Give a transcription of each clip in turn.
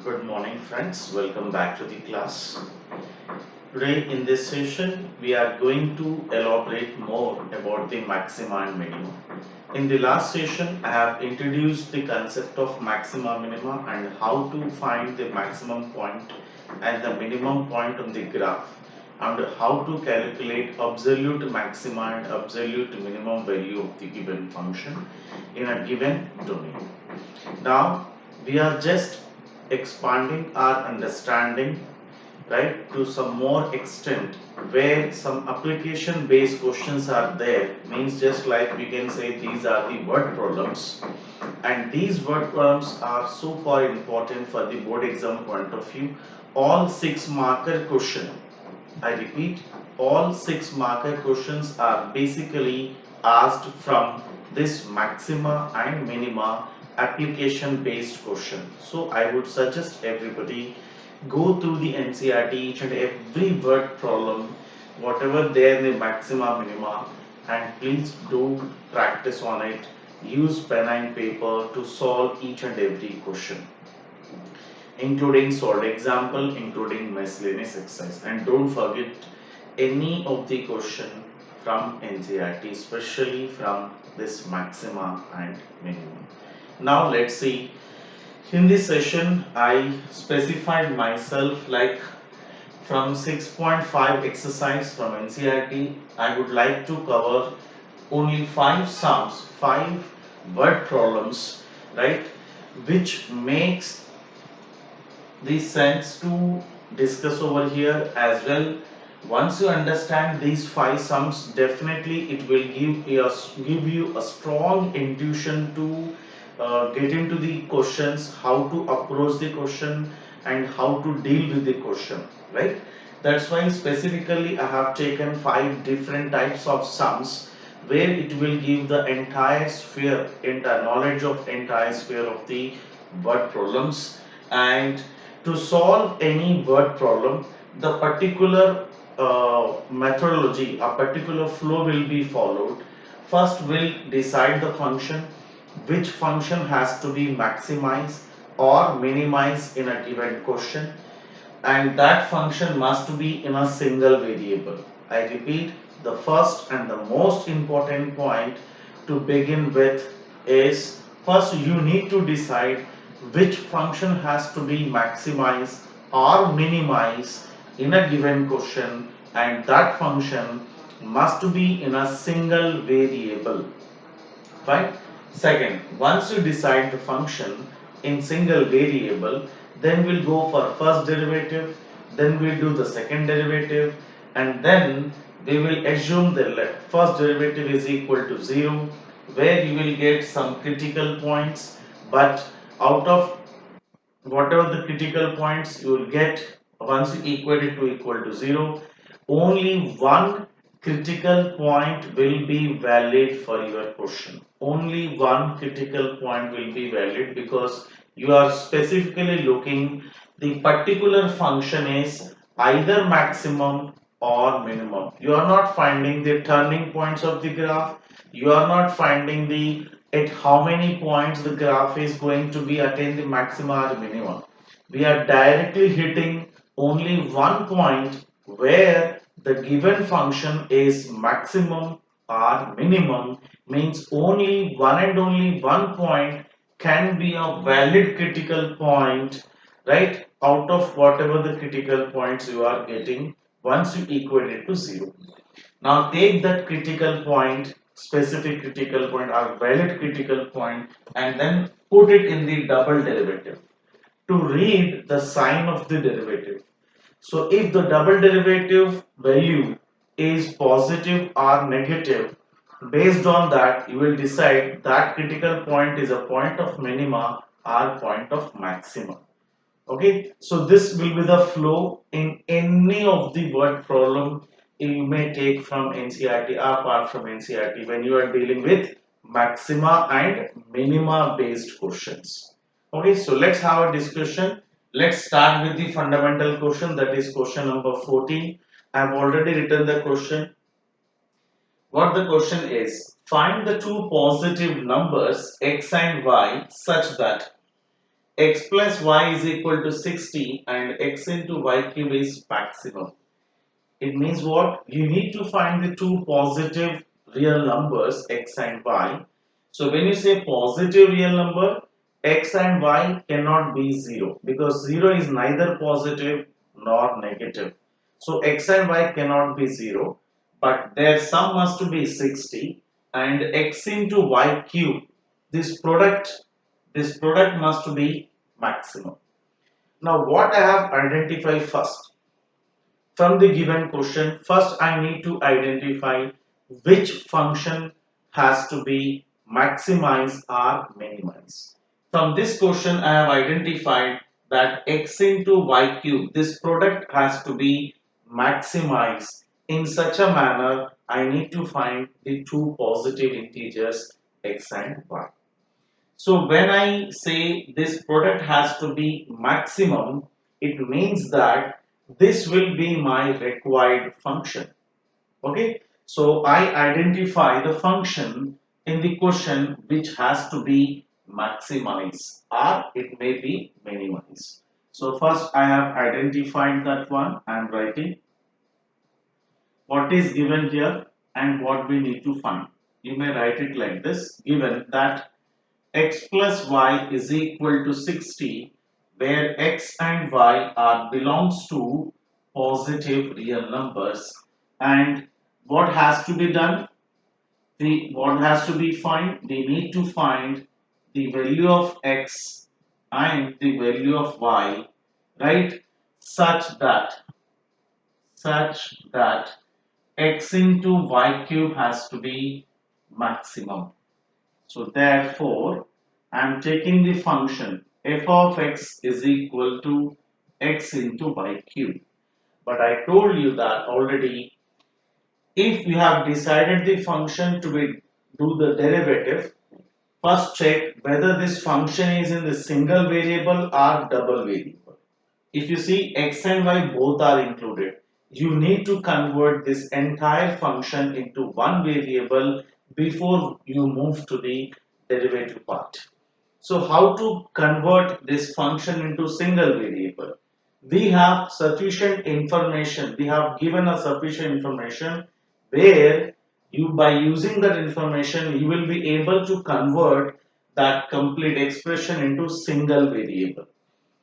Good morning, friends. Welcome back to the class. Today, in this session, we are going to elaborate more about the maxima and minima. In the last session, I have introduced the concept of maxima minima and how to find the maximum point and the minimum point on the graph, and how to calculate absolute maxima and absolute minimum value of the given function in a given domain. Now, we are just expanding our understanding, right, to some more extent where some application based questions are there. Means just like we can say these are the word problems, and these word problems are so far important for the board exam point of view. All 6 marker question, I repeat, all 6 marker questions are basically asked from this maxima and minima application based question. So I would suggest everybody go through the NCERT, each and every word problem, whatever there in the maxima minima, and please do practice on it. Use pen and paper to solve each and every question, including solved example, including miscellaneous exercise. And don't forget any of the question from NCERT, especially from this maxima and minimum. Now let's see. In this session, I specified myself like from 6.5 exercise from NCERT. I would like to cover only 5 sums, 5 word problems, right, which makes the sense to discuss over here as well. Once you understand these 5 sums, definitely it will give you a strong intuition to get into the questions, how to approach the question, and how to deal with the question, right? That's why specifically I have taken 5 different types of sums where it will give the entire sphere, entire knowledge of entire sphere of the word problems. And to solve any word problem, the particular methodology, a particular flow will be followed. First, we'll decide the function, which function has to be maximized or minimized in a given question, and that function must be in a single variable. I repeat, the first and the most important point to begin with is, first you need to decide which function has to be maximized or minimized in a given question, and that function must be in a single variable, right? Second, once you decide the function in single variable, then we'll go for first derivative, then we'll do the second derivative, and then we will assume the first derivative is equal to 0, where you will get some critical points, but out of whatever the critical points you will get, once you equate it to equal to 0, only one critical point will be valid for your question. Only one critical point will be valid, because you are specifically looking the particular function is either maximum or minimum. You are not finding the turning points of the graph. You are not finding the at how many points the graph is going to be attain the maxima or minimum. We are directly hitting only one point where the given function is maximum or minimum. Means only one and only one point can be a valid critical point, right, out of whatever the critical points you are getting once you equate it to 0. Now take that critical point, specific critical point or valid critical point, and then put it in the double derivative to read the sign of the derivative. So if the double derivative value is positive or negative, based on that you will decide that critical point is a point of minima or point of maxima. Okay, so this will be the flow in any of the word problem you may take from NCERT, apart from NCERT, when you are dealing with maxima and minima based questions. Okay, so let's have a discussion. Let's start with the fundamental question, that is question number 14. I have already written the question. What the question is, find the two positive numbers x and y such that x plus y is equal to 60 and x into y cube is maximum. It means what? You need to find the two positive real numbers x and y. So when you say positive real number, x and y cannot be 0 because 0 is neither positive nor negative. So x and y cannot be 0, but their sum must be 60 and x into y cube. This product must be maximum. Now what I have identified first? From the given question, first I need to identify which function has to be maximized or minimized. From this question, I have identified that x into y cube, this product has to be maximized in such a manner I need to find the two positive integers x and y. So when I say this product has to be maximum, it means that this will be my required function. Okay, so I identify the function in the question which has to be maximized or it may be minimized. So first I have identified that one. I am writing what is given here and what we need to find. You may write it like this: given that x plus y is equal to 60, where x and y are belongs to positive real numbers, and what has to be done? What has to be find? We need to find the value of x and the value of y, right? Such that x into y cube has to be maximum. So therefore, I am taking the function f of x is equal to x into y cube. But I told you that already, if you have decided the function to be do the derivative, first check whether this function is in the single variable or double variable. If you see x and y both are included, you need to convert this entire function into one variable before you move to the derivative part. So how to convert this function into single variable? We have sufficient information. We have given a sufficient information where you, by using that information, you will be able to convert that complete expression into single variable.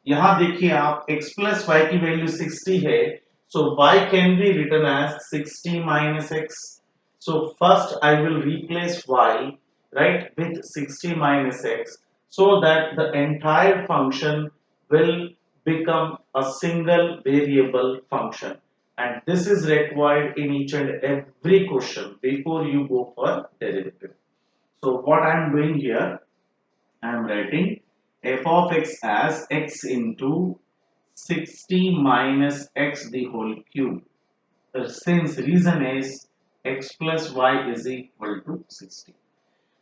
यहाँ देखिए आप x plus y की value 60 है, so y can be written as 60 minus x. So first I will replace y, right, with 60 minus x, so that the entire function will become a single variable function, and this is required in each and every question before you go for derivative. So what I am doing here, I am writing f of x as x into 60 minus x the whole cube. Since reason is x plus y is equal to 60.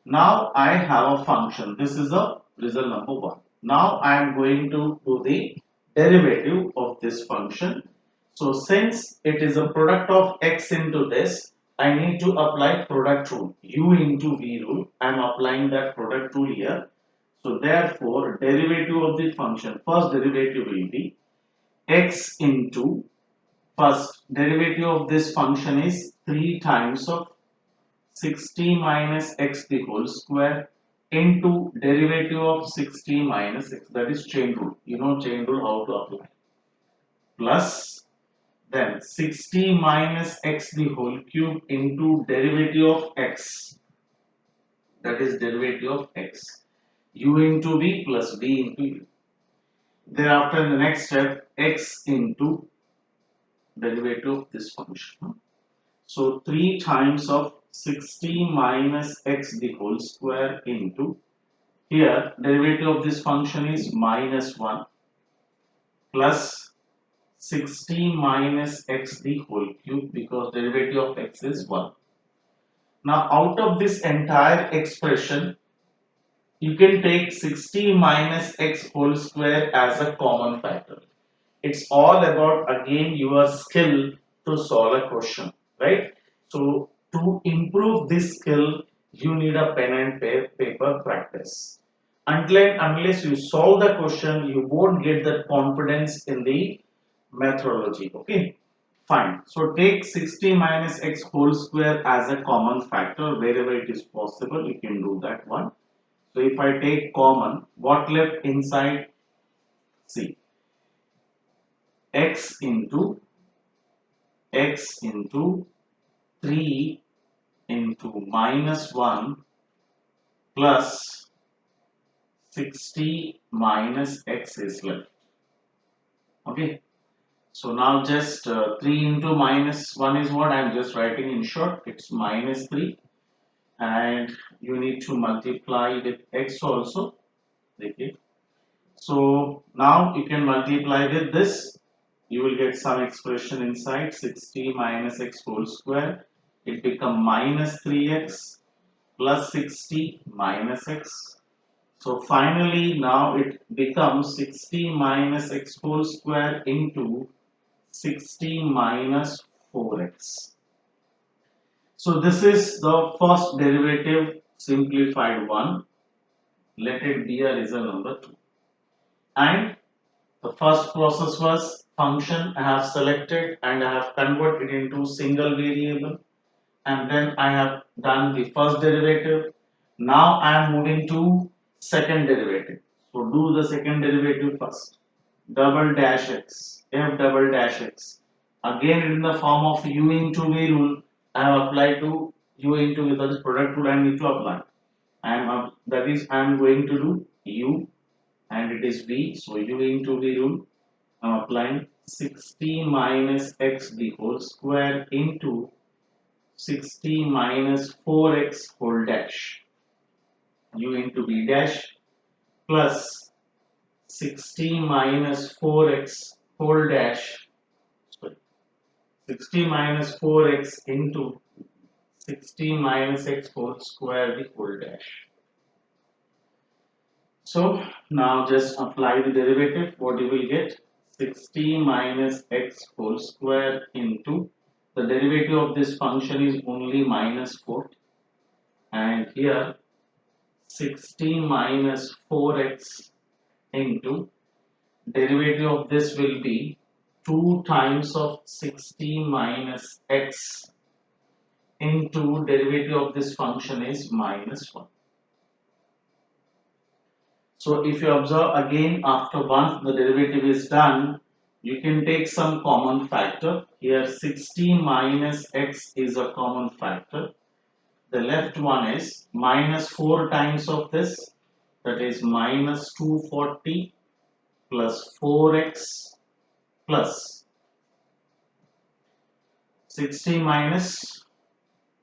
Now I have a function. This is a result number 1. Now I am going to do the derivative of this function. So since it is a product of x into this, I need to apply product rule. U into v rule. I am applying that product rule here. So therefore, derivative of the function, first derivative will be x into, first derivative of this function is 3 times of 60 minus x the whole square into derivative of 60 minus x, that is chain rule. You know chain rule how to apply. Plus then 60 minus x the whole cube into derivative of x, that is derivative of x, u into v plus v into u. Thereafter in the next step, x into derivative of this function. So 3 times of 60 minus x the whole square into, here derivative of this function is minus 1 plus 60 minus x the whole cube, because derivative of x is 1. Now out of this entire expression, you can take 60 minus x whole square as a common factor. It's all about again your skill to solve a question, right? So to improve this skill, you need a pen and paper practice. Until and unless you solve the question, you won't get that confidence in the methodology. Okay, fine. So take 60 minus x whole square as a common factor wherever it is possible. You can do that one. So if I take common, what left inside? See, x into 3 into minus 1 plus 60 minus x is left. Okay. So now just 3 into minus 1 is what I am just writing in short. It's minus 3, and you need to multiply with x also. Okay. So now you can multiply with this. You will get some expression inside 60 minus x whole square. It become minus 3x plus 60 minus x. So finally now it becomes 60 minus x whole square into 60 minus 4x. So this is the first derivative simplified one. Let it be a result number 2. And the first process was function I have selected and I have converted into single variable, and then I have done the first derivative. Now I am moving to second derivative. So do the second derivative first. Double dash x, f double dash x. Again in the form of u into v rule, I have applied to u into v, that is product rule I need to apply. That is I am going to do u and it is v. So u into v rule, I am applying 60 minus x the whole square into 60 minus 4x whole dash, u into v dash plus 60 minus 4x whole dash, sorry, 60 minus 4x into 60 minus x whole square the whole dash. So now just apply the derivative. What you will get? 60 minus x whole square into the derivative of this function is only minus 4, and here 60 minus 4x into derivative of this will be 2 times of 60 minus x into derivative of this function is minus 1. So if you observe again, after once the derivative is done, you can take some common factor. Here 60 minus x is a common factor. The left one is minus 4 times of this, that is minus 240 plus 4x plus 60 minus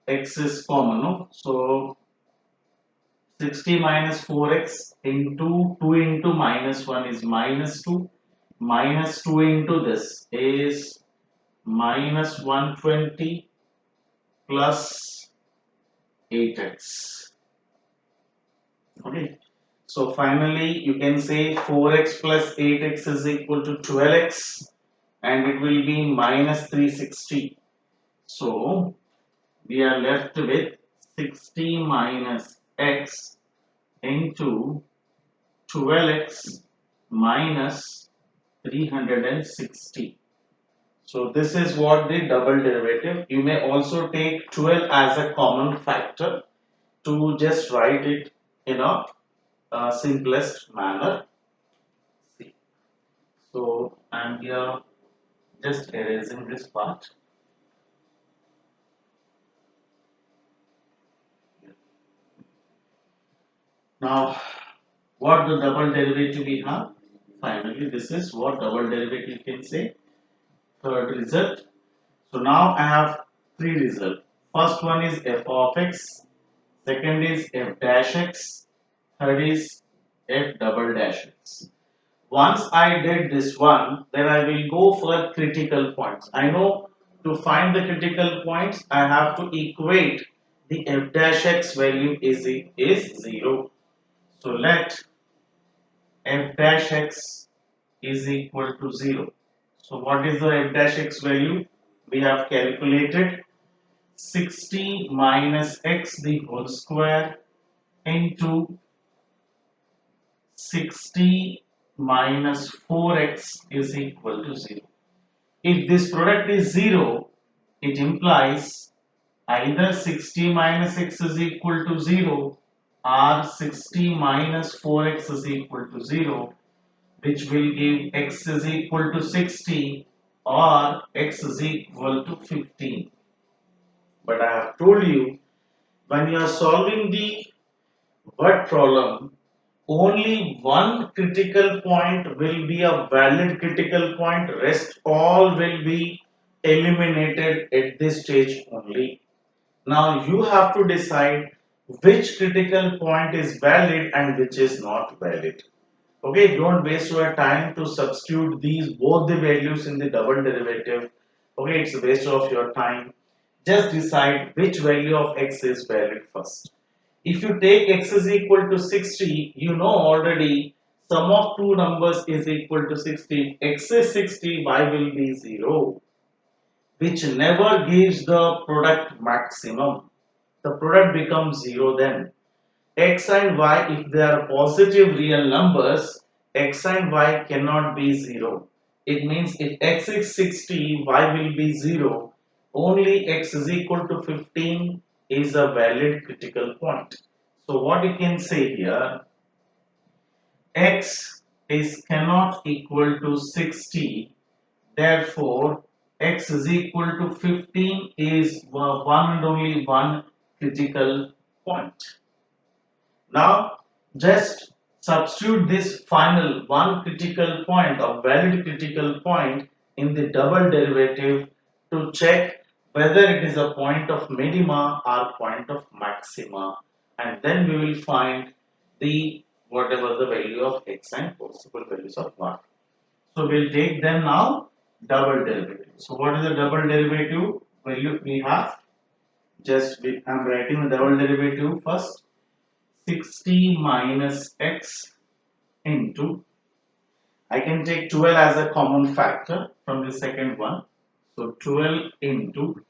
x is common, no? So 60 minus 4x into 2 into minus 1 is minus 2. Minus 2 into this is minus 120 plus 8x. Okay. So finally you can say 4x plus 8x is equal to 12x, and it will be minus 360. So we are left with 60 minus x into 12x minus 360. So this is what the double derivative. You may also take 12 as a common factor to just write it in a simplest manner. See. So I am here just erasing this part. Now what the double derivative we have? Finally this is what double derivative can say. Third result. So now I have three results. First one is f of x, second is f dash x, third is f double dash x. Once I did this one, then I will go for critical points. I know to find the critical points, I have to equate the f dash x value is 0. So let f dash x is equal to 0. So what is the f dash x value? We have calculated 60 minus x the whole square into 60 minus 4x is equal to 0. If this product is 0, it implies either 60 minus x is equal to 0 or 60 minus 4x is equal to 0, which will give x is equal to 60 or x is equal to 15. But I have told you, when you are solving the word problem, only one critical point will be a valid critical point, rest all will be eliminated at this stage only. Now you have to decide which critical point is valid and which is not valid. Okay, don't waste your time to substitute these both the values in the double derivative. Okay, it's a waste of your time. Just decide which value of x is valid first. If you take x is equal to 60, you know already sum of two numbers is equal to 60. X is 60, y will be 0, which never gives the product maximum. The product becomes 0 then. X and y, if they are positive real numbers, x and y cannot be 0. It means if x is 60, y will be 0. Only x is equal to 15 is a valid critical point. So what you can say here, x is cannot equal to 60, therefore x is equal to 15 is one and only one critical point. Now just substitute this final one critical point or valid critical point in the double derivative to check whether it is a point of minima or point of maxima, and then we will find the whatever the value of x and possible values of y. So we'll take them now double derivative. So what is the double derivative value we have? I'm writing the double derivative first. 60 minus x into, I can take 12 as a common factor from the second one. So 12 into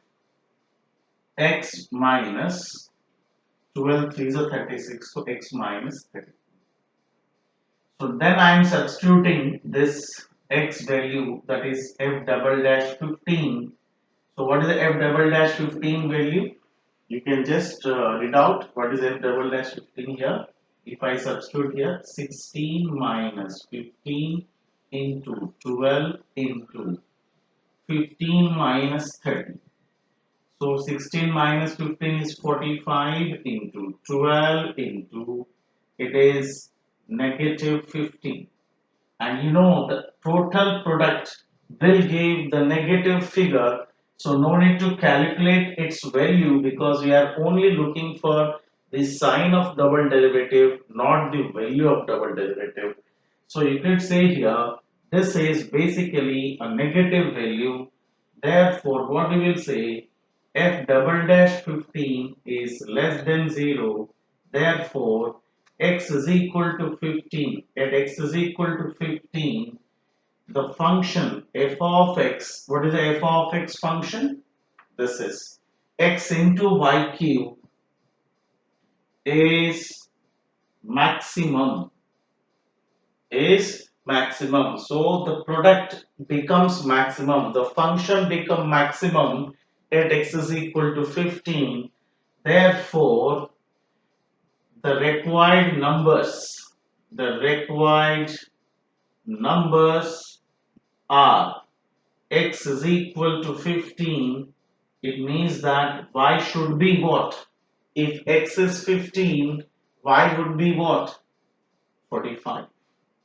x minus 12 3 is a 36, so x minus 30. So then I am substituting this x value, that is f double dash 15. So what is the f double dash 15 value? You can just read out what is f double dash 15 here. If I substitute here 16 minus 15 into 12 into 15 minus 30. So 16 minus 15 is 45 into 12 into, it is negative 15. And you know the total product will give the negative figure, so no need to calculate its value because we are only looking for the sign of double derivative, not the value of double derivative. So you could say here this is basically a negative value, therefore what we will say, f double dash 15 is less than 0, therefore x is equal to 15. At x is equal to 15, the function f of x, what is the f of x function? This is x into y cube is maximum, so the product becomes maximum, the function become maximum at x is equal to 15. Therefore the required numbers are x is equal to 15. It means that y should be what? If x is 15, y would be what? 45.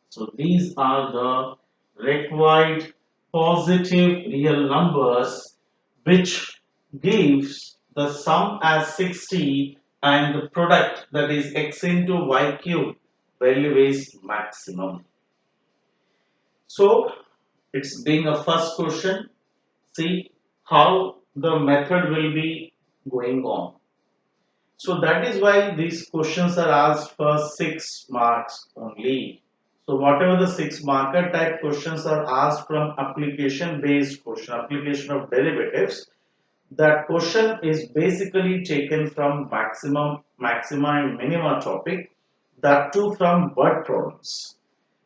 So these are the required positive real numbers which gives the sum as 60 and the product, that is x into y cube, value is maximum. So it's being a first question. See how the method will be going on. So that is why these questions are asked for 6 marks only. So whatever the 6 marker type questions are asked from application based question, application of derivatives, that question is basically taken from maxima and minima topic. that too from word problems.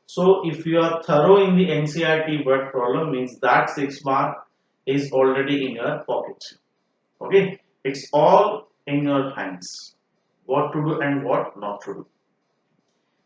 So if you are thorough in the NCERT word problem, means that 6 mark is already in your pocket. Okay, it's all in your hands. What to do and what not to do.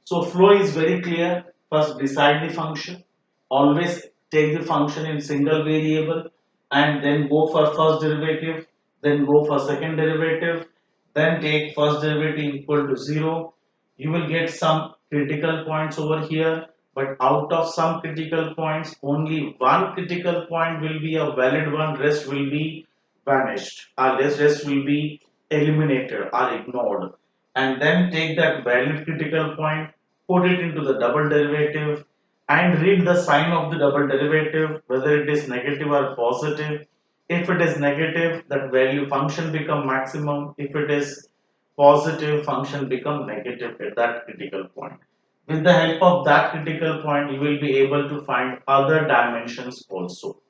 So flow is very clear. First decide the function. Always take the function in single variable and then go for first derivative, then go for second derivative, then take first derivative equal to 0. You will get some critical points over here, but out of some critical points, only one critical point will be a valid one, rest will be vanished, or rest will be eliminated or ignored. And then take that valid critical point, put it into the double derivative and read the sign of the double derivative, whether it is negative or positive. If it is negative, that value function become maximum. If it is positive, function become negative at that critical point. With the help of that critical point, you will be able to find other dimensions also.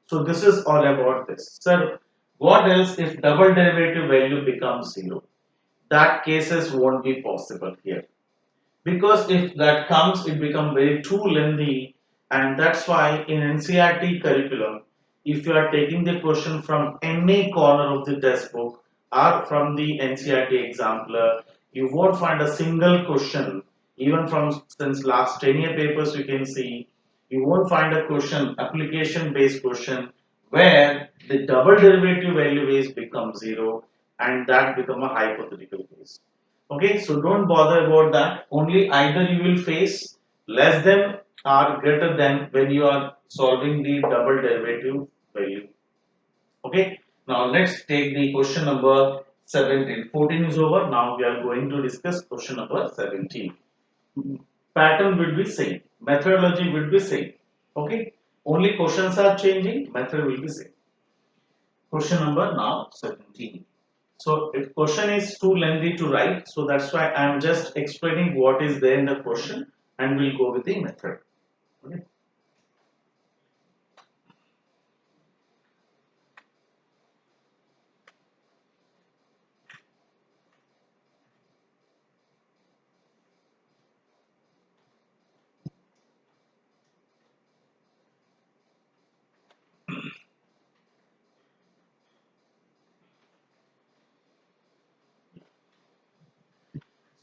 So this is all about this. Sir, what else if double derivative value becomes 0? That cases won't be possible here, because if that comes it become very too lengthy, and that's why in NCERT curriculum, if you are taking the question from any corner of the textbook or from the NCERT examiner, you won't find a single question. Even from since last 10 year papers you can see, you won't find a question, application based question, where the double derivative value is become 0 and that become a hypothetical case. Okay, so don't bother about that. Only either you will face less than or greater than when you are solving the double derivative value. Okay, now let's take the question number 17. 14 is over. Now we are going to discuss question number 17. Pattern will be same, methodology will be same. Okay, only questions are changing, method will be same. Question number now 17. So if question is too lengthy to write, so that's why I am just explaining what is there in the question and we'll go with the method. Okay.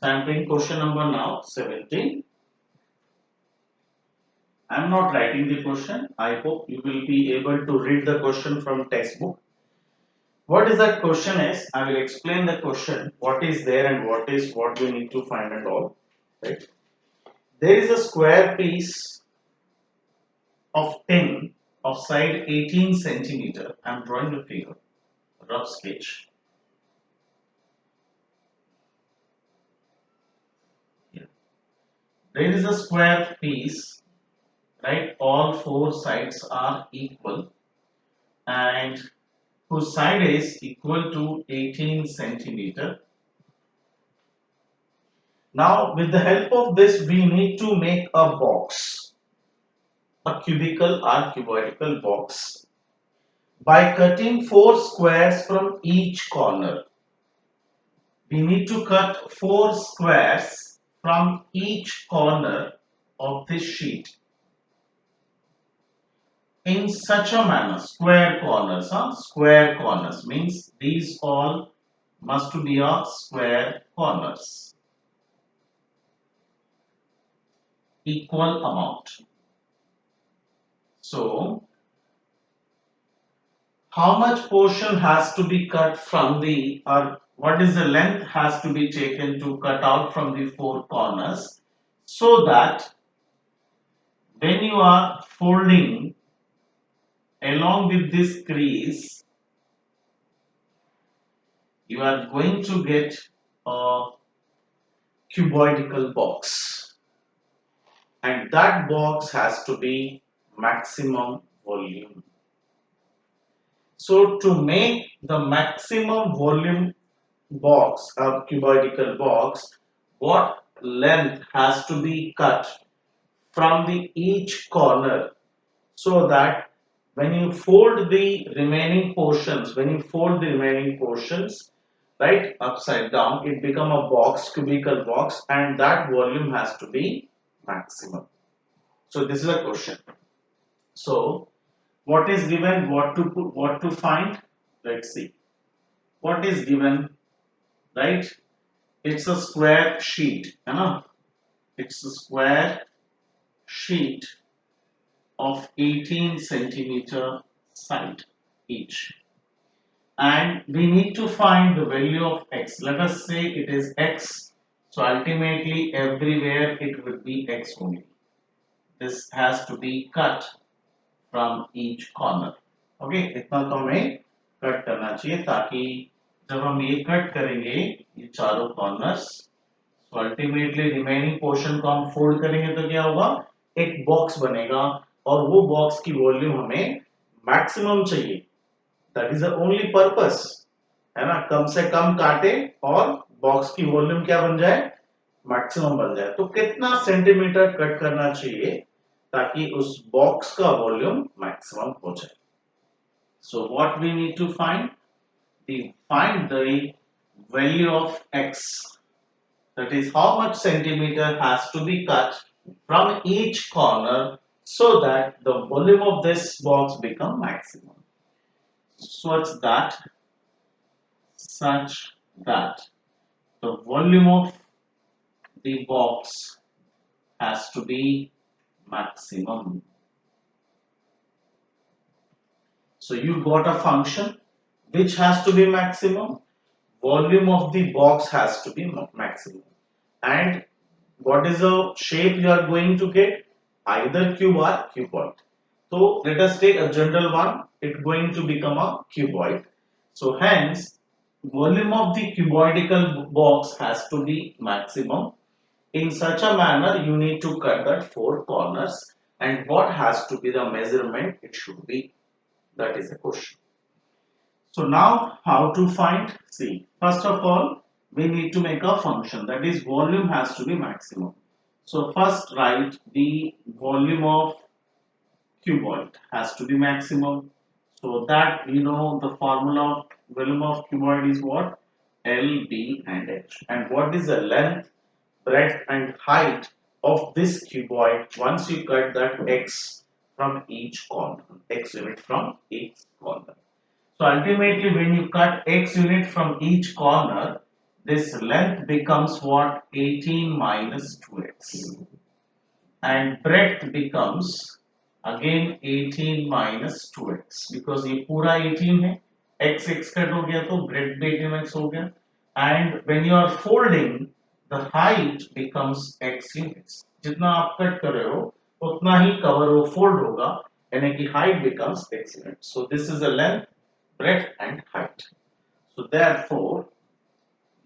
So I'm doing question number now 17. I'm not writing the question. I hope you will be able to read the question from textbook. What is that question is? I will explain the question, what is there and what we need to find and all. Right? There is a square piece of tin of side 18 centimeter. I'm drawing the figure, rough sketch. Here. There is a square piece, right? All four sides are equal and whose side is equal to 18 centimeter. Now, with the help of this, we need to make a box, a cubical or cuboidal box, by cutting four squares from each corner. We need to cut four squares from each corner of this sheet in such a manner. Square corners, square corners means these all must be a square corners, equal amount. So how much portion has to be cut from the, or what is the length has to be taken to cut out from the four corners, so that when you are folding along with this crease, you are going to get a cuboidal box, and that box has to be maximum volume. So to make the maximum volume box, a cuboidal box, what length has to be cut from the each corner, so that when you fold the remaining portions, right, upside down, it become a box, cubical box, and that volume has to be maximum. So this is a question. So what is given, what to put, what to find? Let's see. What is given, right? It's a square sheet, है ना? It's a square sheet of 18 centimeter side each. And we need to find the value of x. Let us say it is x. So ultimately everywhere it would be x only. This has to be cut from each corner. Okay, इतना तो हमें cut करना चाहिए ताकि जब हम ये cut करेंगे ये चारों कॉर्नर्स, तो अल्टीमेटली रिमेनिंग पोर्शन को हम फोल्ड करेंगे तो क्या होगा, एक बॉक्स बनेगा और वो बॉक्स की वॉल्यूम हमें मैक्सिमम चाहिए. That is the only purpose, है ना, कम से कम काटे और बॉक्स की वॉल्यूम क्या बन जाए, मैक्सिमम बन जाए. तो कितना सेंटीमीटर कट करना चाहिए ताकि उस बॉक्स का वॉल्यूम मैक्सिमम हो जाए. So what we need to find, find the value of x, that is how much centimeter has to be cut from each corner so that the volume of this box become maximum, such that the volume of the box has to be maximum. So you got a function which has to be maximum, volume of the box has to be maximum, and what is the shape you are going to get, either cube or cuboid. So let us take a general one, it's going to become a cuboid. So hence volume of the cuboidal box has to be maximum. In such a manner you need to cut that four corners, and what has to be the measurement it should be, that is a question. So now how to find? See, first of all we need to make a function, that is volume has to be maximum. So first write the volume of cuboid has to be maximum. So that you know the formula of volume of cuboid is what? L, B and H. And what is the length, breadth and height of this cuboid once you cut that x from each corner, x unit from each corner. So ultimately when you cut x unit from each corner, this length becomes what? 18 minus 2x. And breadth becomes again 18 minus 2x, because ये पूरा 18 है, x cut हो गया तो breadth भी 18x हो गया. And when you are folding, the height becomes x units. जितना आप कट कर रहे हो उतना ही कवर वो फोल्ड होगा, यानी कि height becomes x units. So this is the length, breadth and height. So therefore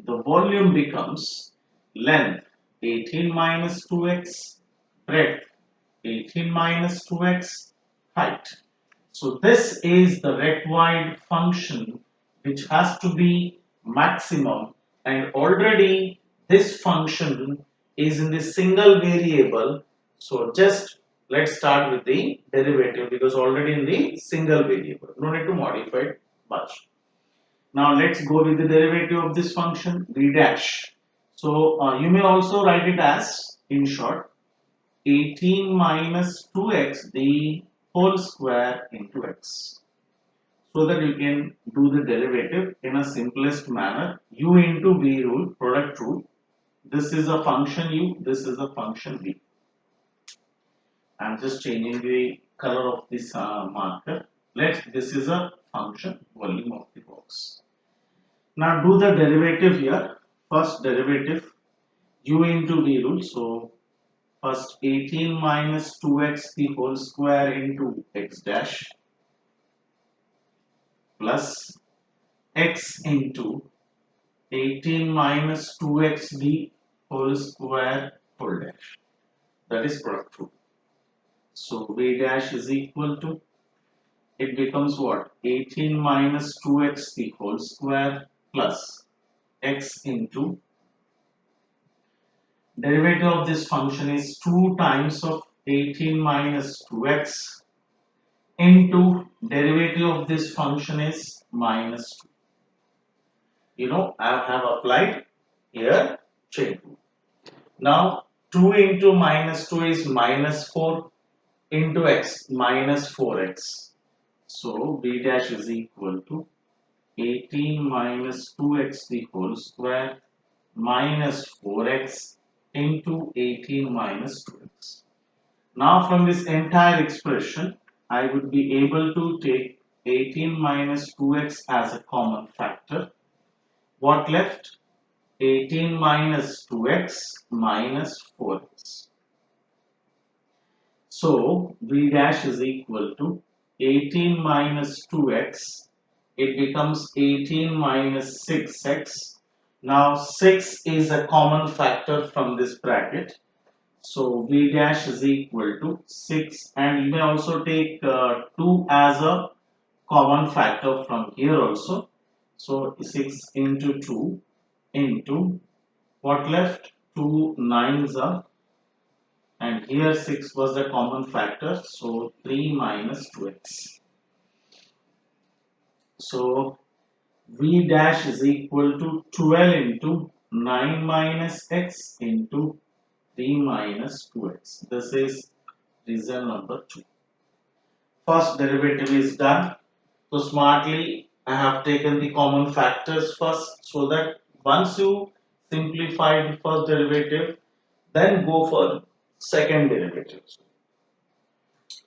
the volume becomes length 18 minus 2x, breadth 18 minus 2x, height. So this is the required function which has to be maximum, and already this function is in the single variable. So just let's start with the derivative, because already in the single variable, no need to modify it much. Now let's go with the derivative of this function b dash. So you may also write it as, in short, 18 minus 2x the whole square into x, so that you can do the derivative in a simplest manner. U into v rule, product rule. This is a function u, this is a function v. I am just changing the color of this marker. This is a function volume of the box. Now do the derivative here. First derivative, u into v rule. So first 18 minus 2x the whole square into x dash plus x into 18 minus 2x the whole square whole dash. That is product rule. So v dash is equal to, it becomes what? 18 minus 2x the whole square plus x into, derivative of this function is 2 times of 18 minus 2x into derivative of this function is minus 2. I have applied here chain rule. Now 2 into minus 2 is minus 4 into x minus 4x. So b dash is equal to 18 minus 2x the whole square minus 4x into 18 minus 2x. Now from this entire expression, I would be able to take 18 minus 2x as a common factor. What left? 18 minus 2x minus 4x. So b dash is equal to 18 minus 2x. It becomes 18 minus 6x. Now 6 is a common factor from this bracket. So v dash is equal to 6, and you may also take 2 as a common factor from here also. So 6 into 2 into what left? 2 nines are, and here 6 was the common factor, so 3 minus 2x. So v dash is equal to 12 into 9 minus x into 3 minus 2x. This is reason number 2. First derivative is done. So smartly I have taken the common factors first, so that once you simplify the first derivative, then go for second derivative.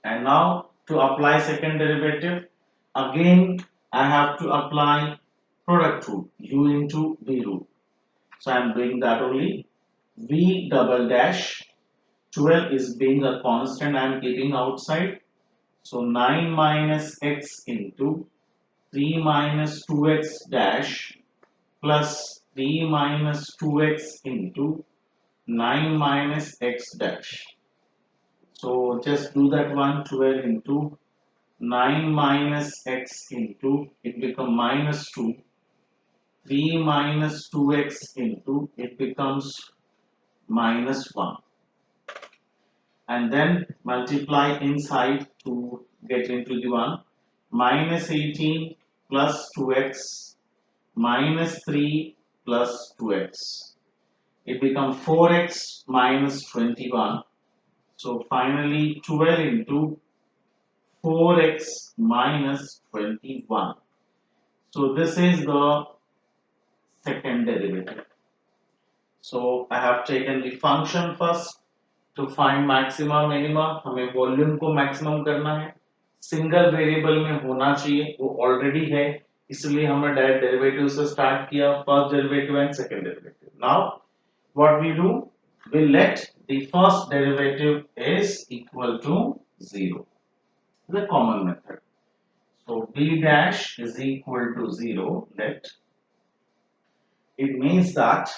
And now to apply second derivative, again I have to apply product rule, u into v rule. So I am doing that only. V double dash 12 is being a constant, I am keeping outside. So 9 minus x into 3 minus 2x dash plus 3 minus 2x into 9 minus x dash. So just do that one. 12 into 9 minus x into, it become minus 2, 3 minus 2x into, it becomes minus 1, and then multiply inside to get into the 1. Minus 18 plus 2x minus 3 plus 2x, it becomes 4x minus 21. So finally 12 into 4x minus 21. So this is the second derivative. So I have taken the function first to find maxima minima. हमें volume को maximum करना है, single variable में होना चाहिए, वो already है, इसलिए हमने डायरेक्ट डेरिवेटिव से स्टार्ट किया, first derivative and second derivative. Now what we do, we let the first derivative is equal to 0, the common method. So b dash is equal to 0. Let it means that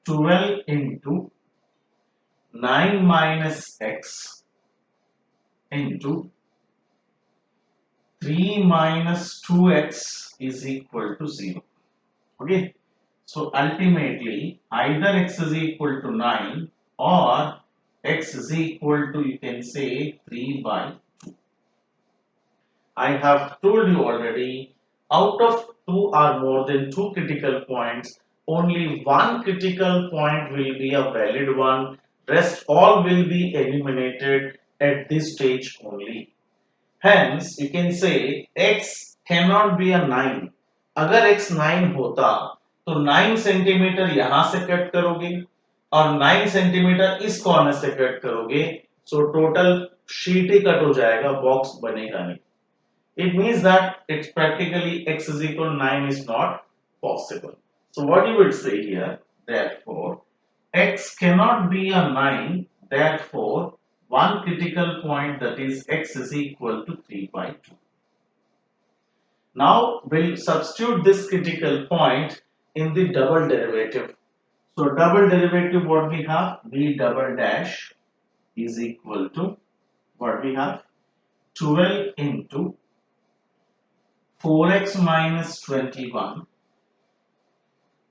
12 into 9 minus x into 3 minus 2x is equal to 0. Okay. So ultimately either x is equal to 9 or x is equal to, you can say, 3 by 2. I have told you already, out of 2 or more than 2 critical points, only one critical point will be a valid one, rest all will be eliminated at this stage only. Hence you can say x cannot be a 9. अगर x 9 होता तो 9 centimetre यहां से cut करोगे और 9 centimetre इस corner से cut करोगे, सो टोटल शीट ही कट हो जाएगा, बॉक्स बनेगा नहीं. It means that it's practically x is equal to 9 is not possible. So what you would say here, therefore x cannot be a 9, therefore one critical point, that is x is equal to 3 by 2. Now we'll substitute this critical point in the double derivative. So double derivative, what we have, v double dash is equal to, what we have, 12 into 4x minus 21.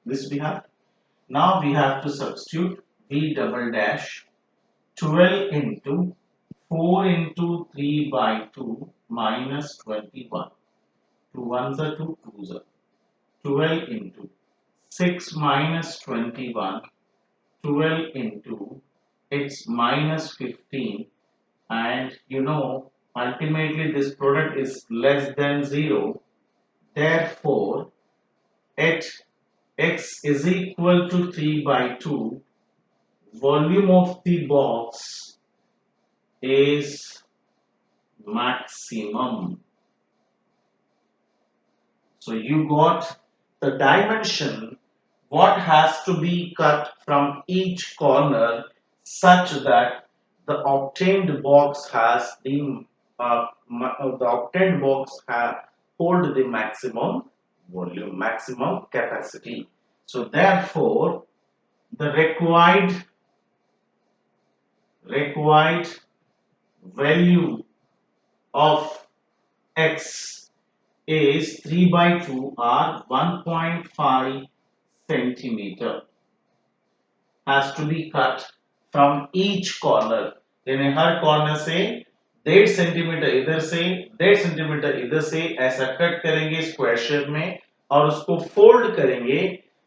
This we have. Now we have to substitute v double dash 12 into 4 into 3 by 2 minus 21. 2 ones are 2, 2s are. 12 into 6 minus 21, 12 into it's minus 15, and ultimately this product is less than 0. Therefore at x is equal to 3 by 2, volume of the box is maximum. So you got the dimension what has to be cut from each corner such that the obtained box has the obtained box hold the maximum volume, maximum capacity. So therefore the required value of x is 3 by 2 or 1.5 centimeter has to be cut from each corner. यानी हर corner से 1.5 centimetre इधर से 1.5 centimetre इधर से ऐसा cut करेंगे square shape में और उसको फोल्ड करेंगे,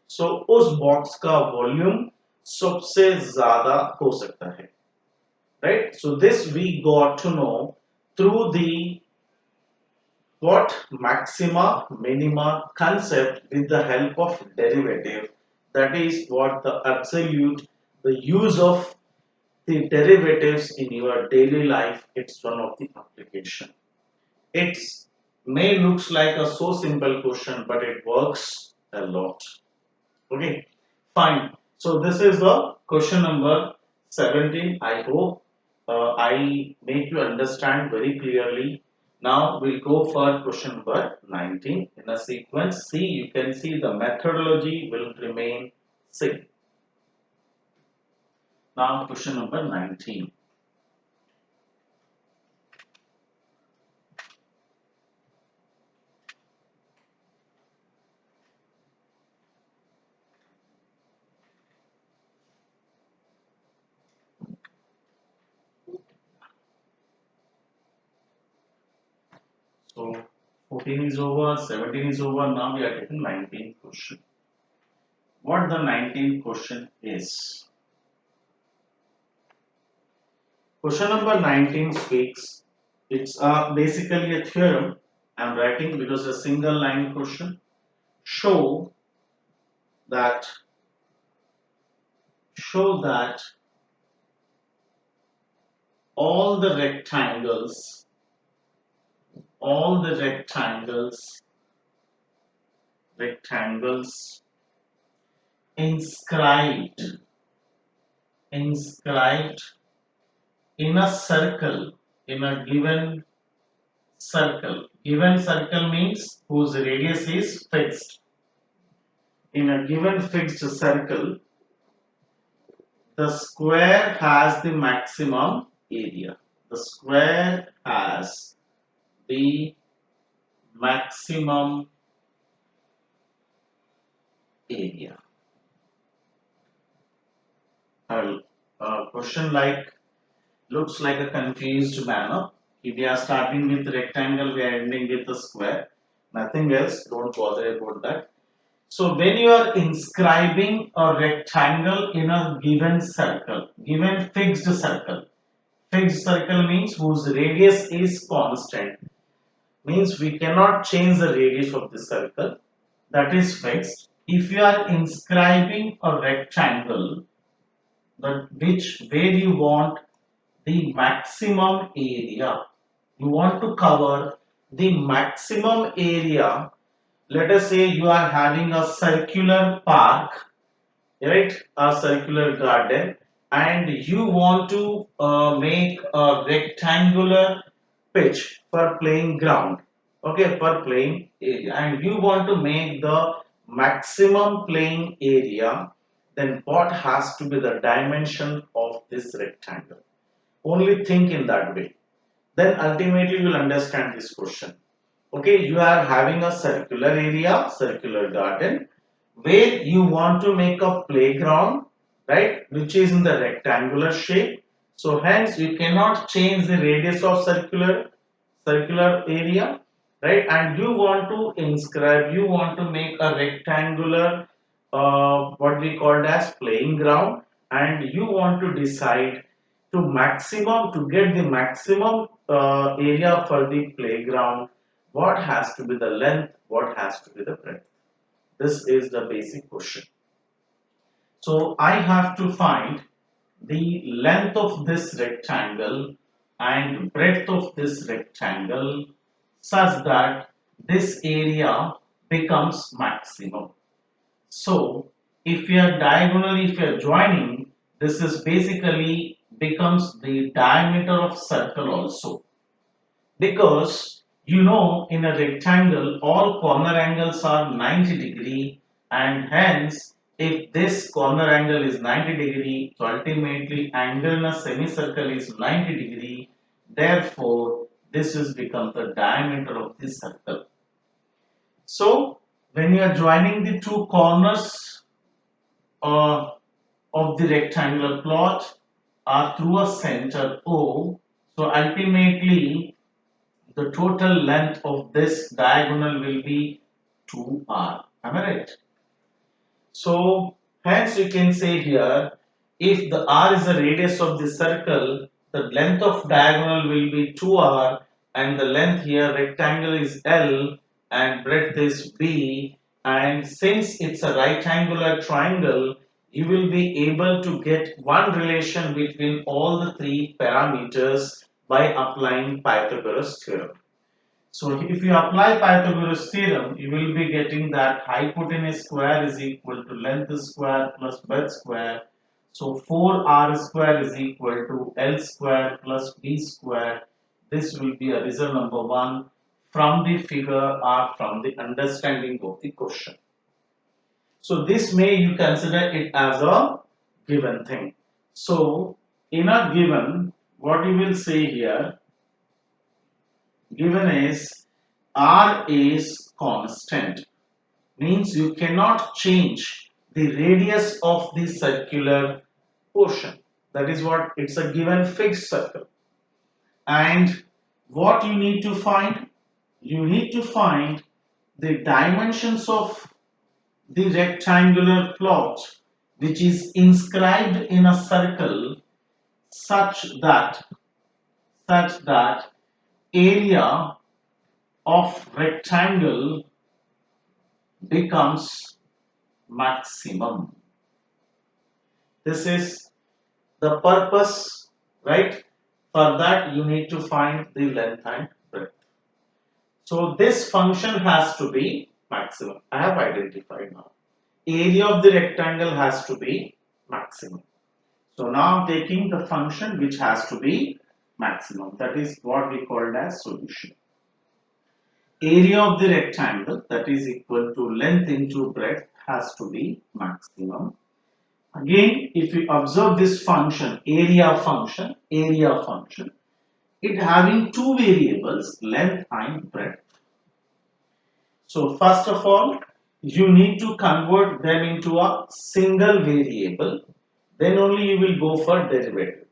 सो उस बॉक्स का वॉल्यूम सबसे ज्यादा हो सकता है, right? So this we got to know through the what maxima minima concept with the help of derivative. That is what the absolute, the use of the derivatives in your daily life, it's one of the application. It may looks like a so simple question, but it works a lot. Okay, fine. So this is the question number 17. I hope I make you understand very clearly. Now we'll go for question number 19 in a sequence. See, you can see the methodology will remain same. Now question number 19. So 14 is over, 17 is over. Now we are taking 19th question. What the 19th question is? Question number 19 speaks. It's basically a theorem. I'm writing because a single line question. Show that all the rectangles inscribed in a circle, in a given circle. Given circle means whose radius is fixed. In a given fixed circle, the square has the maximum area. The square has the maximum area. Question like looks like a confused manner. If we are starting with rectangle, we are ending with a square. Nothing else. Don't bother about that. So when you are inscribing a rectangle in a given circle, given fixed circle means whose radius is constant. Means we cannot change the radius of the circle, that is fixed. If you are inscribing a rectangle, where you want the maximum area, you want to cover the maximum area. Let us say you are having a circular park, right? A circular garden, and you want to make a rectangular pitch for playing ground, okay, for playing area, and you want to make the maximum playing area, then what has to be the dimension of this rectangle? Only think in that way, then ultimately you will understand this question. Okay, you are having a circular area, circular garden, where you want to make a playground, right, which is in the rectangular shape. So hence you cannot change the radius of circular area. right? And you want to inscribe, you want to make a rectangular, what we called as playing ground, and you want to decide to get the maximum area for the playground. What has to be the length? What has to be the breadth? This is the basic question. So I have to find the length of this rectangle and breadth of this rectangle such that this area becomes maximum. So if you are diagonally, if you are joining, this is basically becomes the diameter of circle also, because you know in a rectangle all corner angles are 90 degree, and hence if this corner angle is 90 degree, so ultimately angle in a semicircle is 90 degree. Therefore this is become the diameter of the circle. So when you are joining the two corners uh, of the rectangular plot are through a center O, so ultimately the total length of this diagonal will be 2r. Am I right? So hence you can say here, if the r is the radius of the circle, the length of diagonal will be 2r, and the length here rectangle is L and breadth is B, and since it's a right angular triangle, you will be able to get one relation between all the three parameters by applying Pythagoras theorem. So if you apply Pythagoras theorem, you will be getting that hypotenuse square is equal to length square plus breadth square. So 4r square is equal to L square plus B square. This will be a result number 1 from the figure or from the understanding of the question. So this may you consider it as a given thing. So in a given, what you will say here, given is r is constant, means you cannot change the radius of the circular portion. That is what it's a given fixed circle. And what you need to find? You need to find the dimensions of the rectangular plot which is inscribed in a circle such that area of rectangle becomes maximum. This is the purpose, right? For that you need to find the length and breadth. So this function has to be maximum. I have identified now. Area of the rectangle has to be maximum. So now I'm taking the function which has to be maximum. That is what we called as solution. Area of the rectangle, that is equal to length into breadth, has to be maximum. Again, if you observe this function, area function, it having two variables, length and breadth. So first of all, you need to convert them into a single variable, then only you will go for derivative.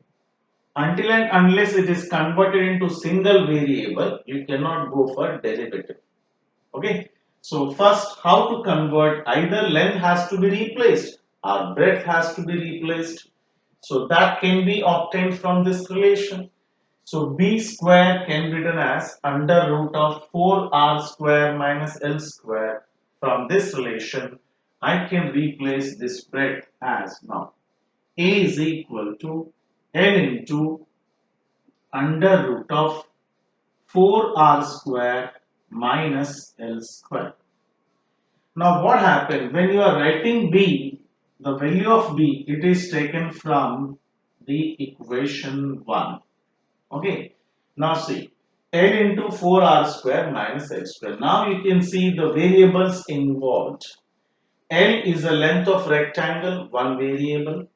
Until and unless it is converted into single variable, you cannot go for derivative. Okay. So first, how to convert? Either length has to be replaced or breadth has to be replaced. So that can be obtained from this relation. So b square can be written as under root of 4r square minus L square. From this relation, I can replace this breadth as now a is equal to L into under root of 4r square minus L square. Now what happened when you are writing b, the value of b, it is taken from the equation 1. Okay. Now see, L into 4r square minus L square. Now you can see the variables involved. L is the length of rectangle, one variable,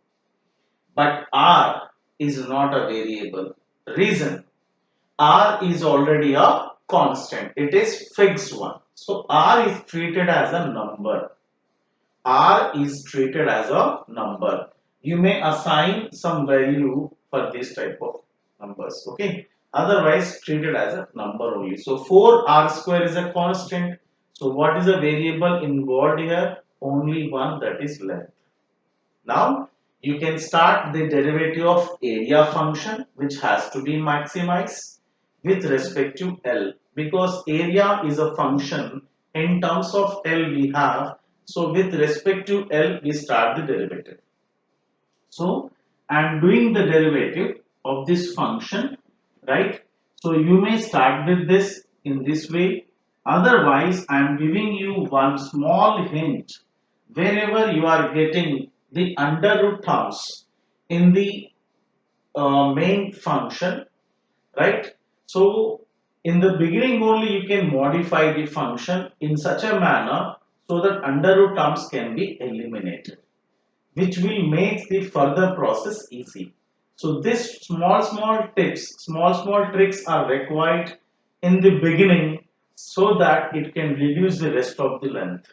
but r is not a variable. Reason, r is already a constant. It is fixed one. So r is treated as a number. R is treated as a number. You may assign some value for this type of numbers. Okay. Otherwise, treat it as a number only. So 4r square is a constant. So what is the variable involved here? Only one, that is length. Now you can start the derivative of area function, which has to be maximized with respect to L, because area is a function in terms of L we have. So with respect to L we start the derivative. So I am doing the derivative of this function, right? So you may start with this in this way. Otherwise, I am giving you one small hint. Wherever you are getting the under root terms in the main function, right? So in the beginning only you can modify the function in such a manner so that under root terms can be eliminated, which will make the further process easy. So this small tips, small tricks are required in the beginning so that it can reduce the rest of the length.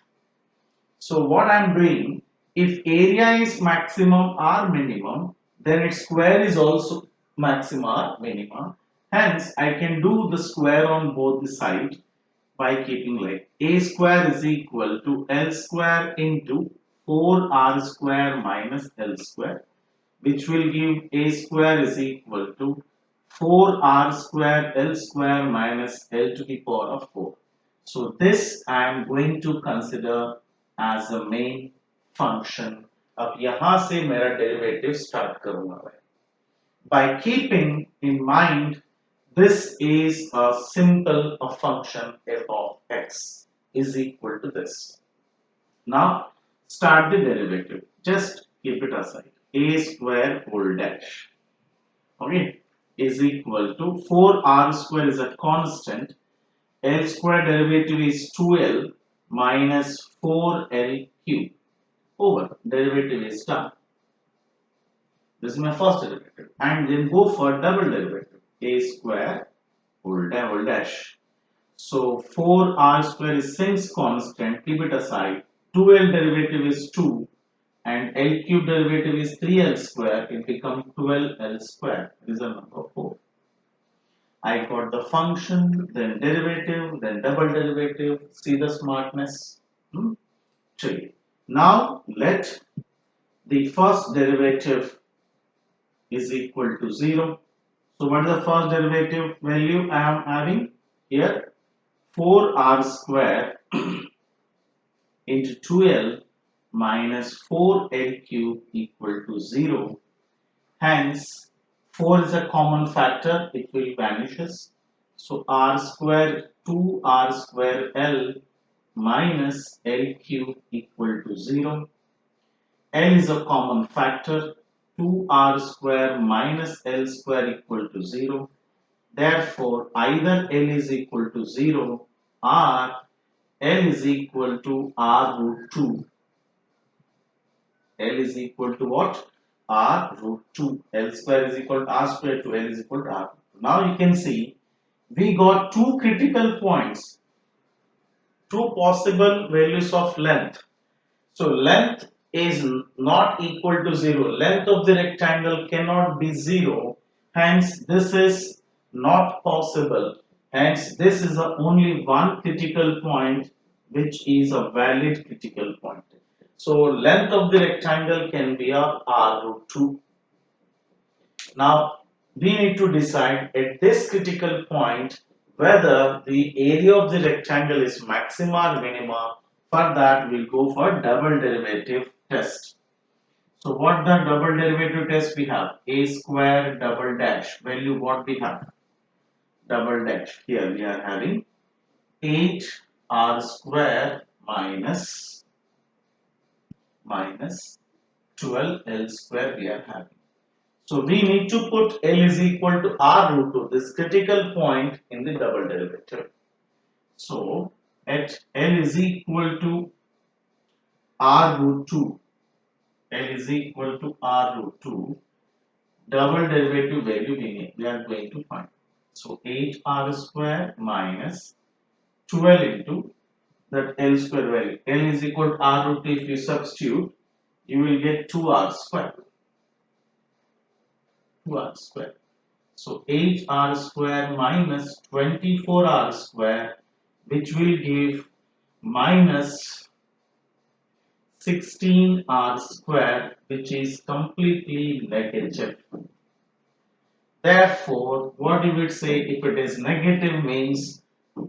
So what I am doing, if area is maximum or minimum, then its square is also maximum or minimum. Hence, I can do the square on both the sides by keeping like a square is equal to L square into 4r square minus L square, which will give a square is equal to 4r square L square minus L to the power of 4. So this I am going to consider as a main function. अब यहाँ से मेरा derivative start करूँगा मैं. By keeping in mind this is a simple function f of x is equal to this. Now start the derivative. Just keep it aside. A square whole dash, okay, is equal to 4r square is a constant. L square derivative is 2l minus 4l cube over derivative is done. This is my first derivative, and then go for double derivative. A square whole dash. So 4r square is since constant, keep it aside. 2l derivative is 2 and L cube derivative is 3l square. It becomes 12l square. Result number 4. I got the function, then derivative, then double derivative. See the smartness? 3. Now let the first derivative is equal to 0. So what is the first derivative value I am having here? 4r square into 2l minus 4l cube equal to 0. Hence 4 is a common factor, it will vanishes. So r square 2r square l minus l cube equal to 0. L is a common factor, 2r square minus l square equal to 0. Therefore, either L is equal to 0 or L is equal to r root 2. L is equal to what? R root 2. L square is equal to r square to L is equal to r. Now you can see we got two critical points, two possible values of length. So length is not equal to 0. Length of the rectangle cannot be 0. Hence this is not possible. Hence this is the only one critical point which is a valid critical point. So length of the rectangle can be of r root 2. Now we need to decide at this critical point whether the area of the rectangle is maxima or minima. For that we'll go for double derivative test. So what the double derivative test we have? A square double dash value what we have? Double dash. Here we are having 8r square minus 12l square we are having. So we need to put L is equal to r root 2, this critical point in the double derivative. So at L is equal to r root 2, L is equal to r root 2, double derivative value we are going to find. So 8r square minus 12 into that L square value. L is equal to r root 2, if you substitute, you will get 2r square. 2r square. So 8r square minus 24r square, which will give minus 16r square, which is completely negative. Therefore, what you would say, if it is negative means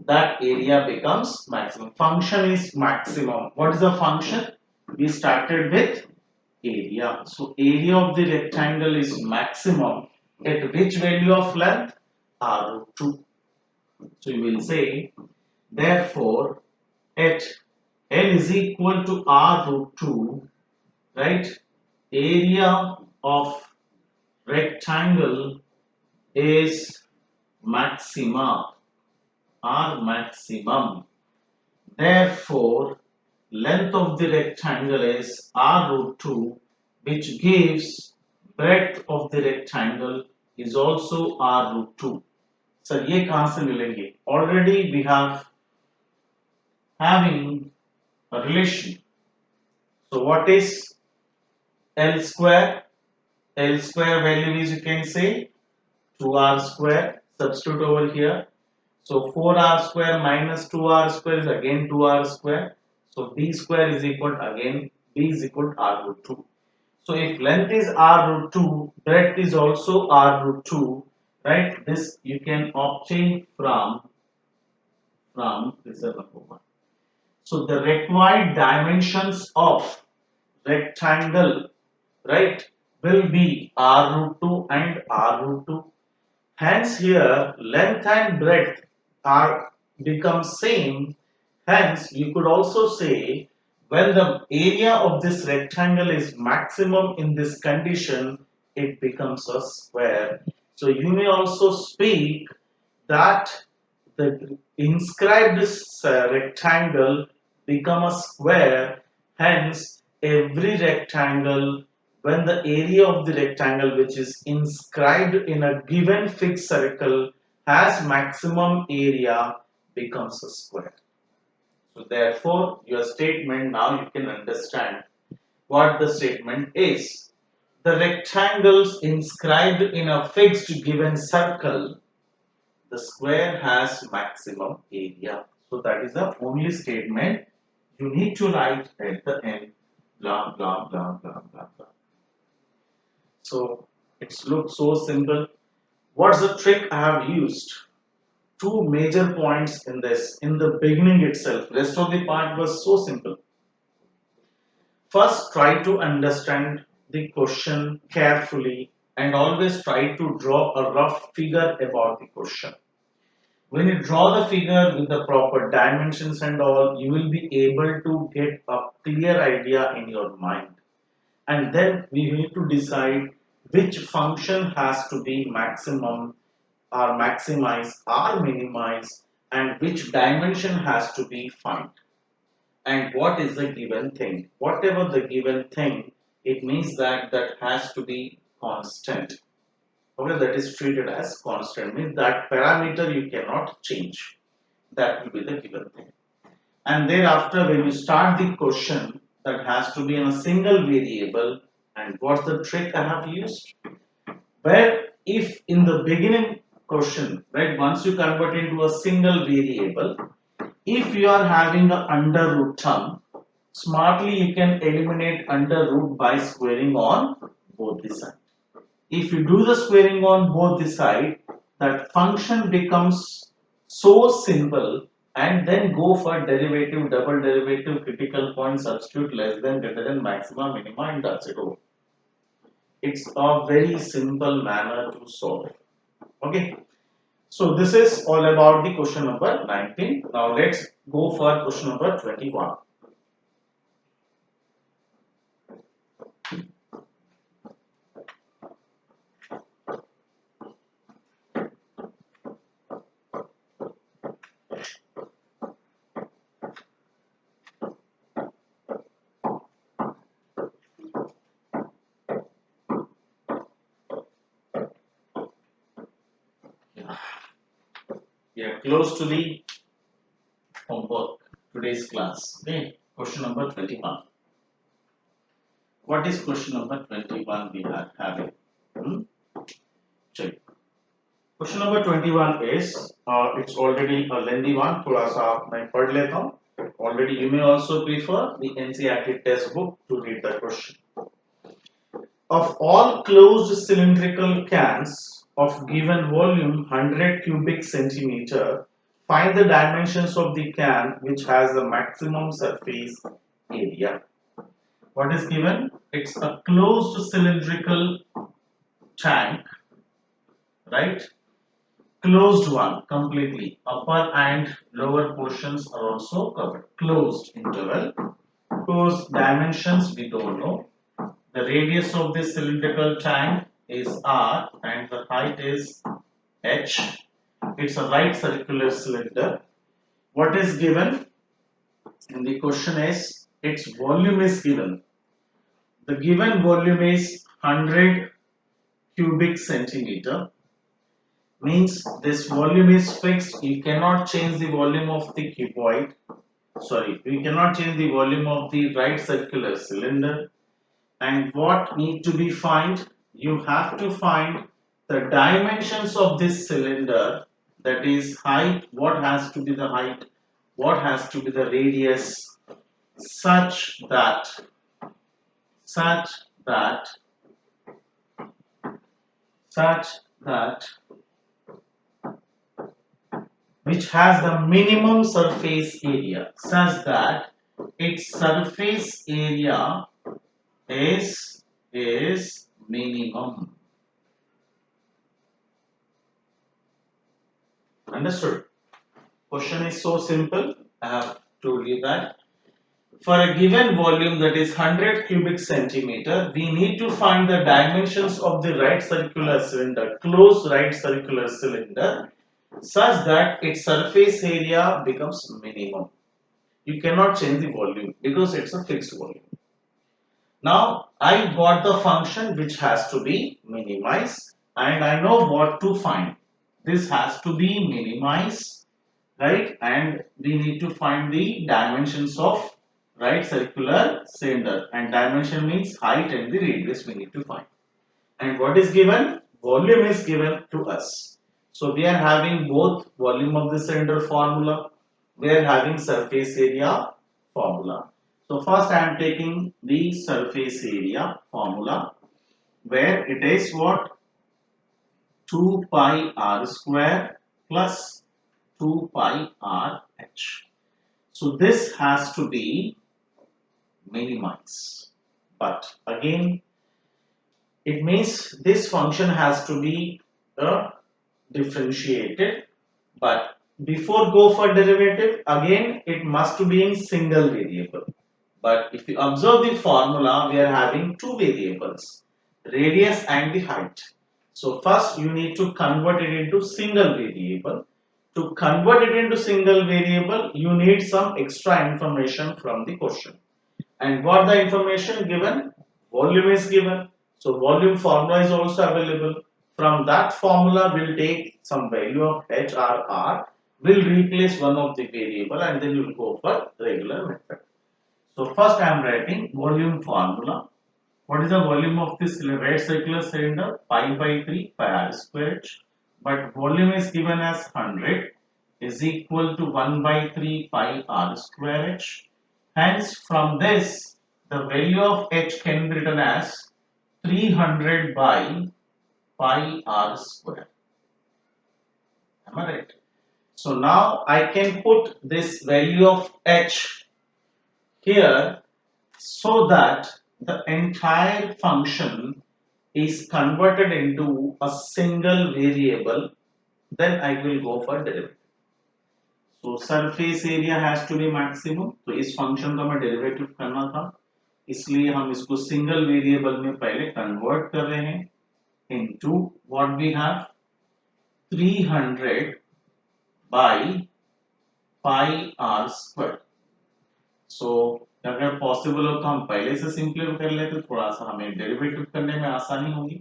that area becomes maximum. Function is maximum. What is the function? We started with area. So area of the rectangle is maximum at which value of length? R root 2. So you will say, therefore, at L is equal to R root 2, right? Area of rectangle is maxima, R maximum. Therefore, length of the rectangle is R root 2, which gives breadth of the rectangle is also R root 2. Sir ये कहां से मिलेंगे? Already we have having a relation. So what is L square? L square value is, you can say, 2r square. Substitute over here. So 4r square minus 2r square is again 2r square. So b square is equal to, again b is equal to r root 2. So if length is r root 2, breadth is also r root 2, right? This you can obtain from this is number 1. So the required dimensions of rectangle, right, will be r root 2 and r root 2. Hence here length and breadth are become same. Hence you could also say when the area of this rectangle is maximum in this condition, it becomes a square. So you may also speak that the inscribed rectangle become a square. Hence every rectangle, when the area of the rectangle which is inscribed in a given fixed circle has maximum area, becomes a square. So therefore your statement, now you can understand what the statement is. The rectangles inscribed in a fixed given circle, the square has maximum area. So that is the only statement you need to write at the end. Blah blah blah blah blah blah. So it looks so simple. What's the trick I have used? Two major points in this, in the beginning itself. Rest of the part was so simple. First, try to understand the question carefully and always try to draw a rough figure about the question. When you draw the figure with the proper dimensions and all, you will be able to get a clear idea in your mind. And then we need to decide which function has to be maximum or maximize or minimize, and which dimension has to be found. And what is the given thing? Whatever the given thing, it means that that has to be constant. Okay, that is treated as constant, means that parameter you cannot change. That will be the given thing. And thereafter, when you start the question, that has to be in a single variable. And what's the trick I have used? Where if in the beginning question, right, once you convert into a single variable, if you are having an under root term, smartly you can eliminate under root by squaring on both the sides. If you do the squaring on both the sides, that function becomes so simple, and then go for derivative, double derivative, critical point, substitute less than, greater than, maximum, minima, and that's it all. It's a very simple manner to solve. Okay. So this is all about the question number 19. Now let's go for question number 21. We are close to the homework, today's class. Okay, question number 21. What is question number 21 we are having? Check. Question number 21 is it's already a lengthy one. थोड़ा सा मैं पढ़ लेता हूँ. Already you may also prefer the NCERT test book to read the question. Of all closed cylindrical cans of given volume 100 cubic centimeter, find the dimensions of the can which has the maximum surface area. What is given? It's a closed cylindrical tank, right? Closed one completely. Upper and lower portions are also covered. Closed interval. Whose dimensions we don't know. The radius of this cylindrical tank is r and the height is h. It's a right circular cylinder. What is given in the question is its volume is given. The given volume is 100 cubic centimeter. Means this volume is fixed. You cannot change the volume of the cuboid. Sorry, we cannot change the volume of the right circular cylinder. And what need to be find? You have to find the dimensions of this cylinder, that is height, what has to be the height, what has to be the radius, such that such that such that which has the minimum surface area, such that its surface area is minimum. Understood? Question is so simple. I have told you that for a given volume, that is 100 cubic centimeter, we need to find the dimensions of the right circular cylinder, closed right circular cylinder, such that its surface area becomes minimum. You cannot change the volume because it's a fixed volume. Now I got the function which has to be minimized, and I know what to find. This has to be minimized, right? And we need to find the dimensions of right circular cylinder, and dimension means height and the radius we need to find. And what is given? Volume is given to us. So we are having both volume of the cylinder formula, we are having surface area formula. So first I am taking the surface area formula, where it is what? 2 pi r square plus 2 pi r h. So this has to be minimized. But again, it means this function has to be differentiated. But before go for derivative, again it must be in single variable. But if you observe the formula, we are having two variables, radius and the height. So first you need to convert it into single variable. To convert it into single variable, you need some extra information from the question. And what the information given? Volume is given. So volume formula is also available. From that formula, we'll take some value of h or r. We'll replace one of the variable and then we'll go for regular method. So first I am writing volume formula. What is the volume of this right circular cylinder? Pi by 3 pi r square h. But volume is given as 100 is equal to 1 by 3 pi r square h. Hence from this the value of h can be written as 300 by pi r square. Am I right? So now I can put this value of h here so that the entire function is converted into a single variable, then I will go for derivative. So surface area has to be maximum, तो इस function का मैं derivative करना था, इसलिए हम इसको single variable में पहले convert कर रहे हैं into what we have 300 by pi r square. So अगर पॉसिबल हो तो हम पहले से सिंपलीफाई कर लेते, थोड़ा सा हमें डेरिवेटिव करने में आसानी होगी.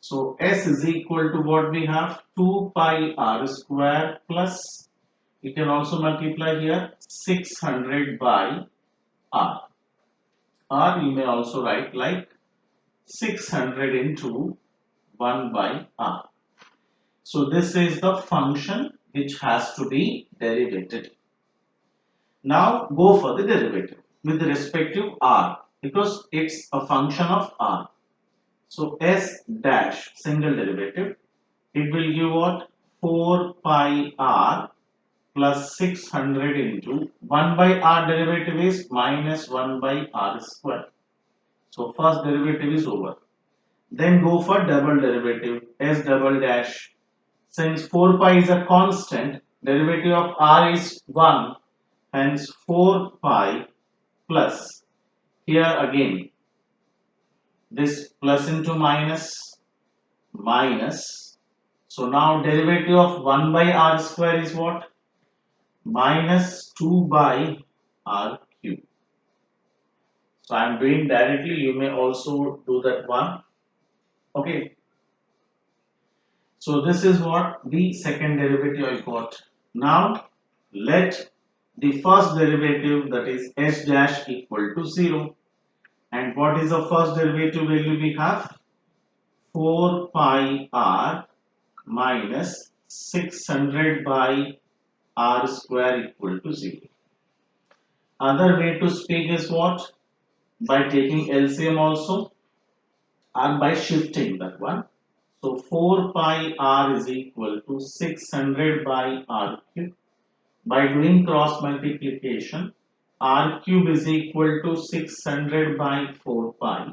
So s is equal to what we have 2 pi r square plus, you can also multiply here 600 by r. R you may also write like 600 into 1 by r. So this is the function which has to be derivated. Now go for the derivative with respect to r because it's a function of r. So s dash single derivative, it will give what? 4 pi r plus 600 into 1 by r derivative is minus 1 by r square. So first derivative is over. Then go for double derivative s double dash. Since 4 pi is a constant, derivative of r is 1, hence 4 pi plus. Here again, this plus into minus, minus. So now derivative of 1 by r square is what? Minus 2 by r cube. So I am doing directly, you may also do that one. Okay. So this is what the second derivative I got. Now let the first derivative, that is s dash, equal to 0. And what is the first derivative value we have? 4 pi r minus 600 by r square equal to 0. Other way to speak is what? By taking LCM also and by shifting that one. So 4 pi r is equal to 600 by r cube. By doing cross multiplication, r cube is equal to 600 by 4 pi.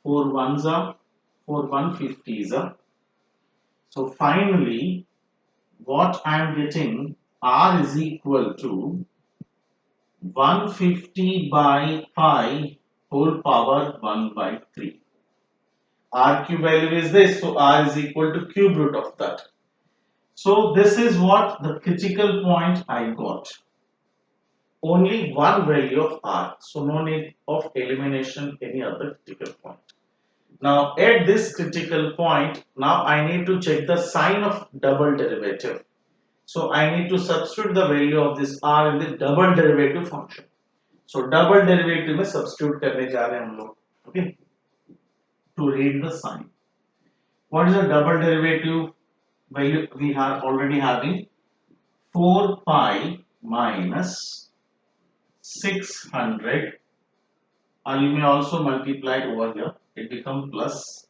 4 ones are 4 150s are. So finally, what I am getting, r is equal to 150 by pi whole power 1 by 3. R cube value is this, so r is equal to cube root of that. So this is what the critical point I got. Only one value of r, so no need of elimination any other critical point. Now at this critical point, now I need to check the sign of double derivative. So I need to substitute the value of this r in the double derivative function. So double derivative में substitute करने जा रहे हैं हम लोग, okay? To read the sign. What is the double derivative value we are already having? 4 pi minus 600, and you may also multiply over here, it becomes plus,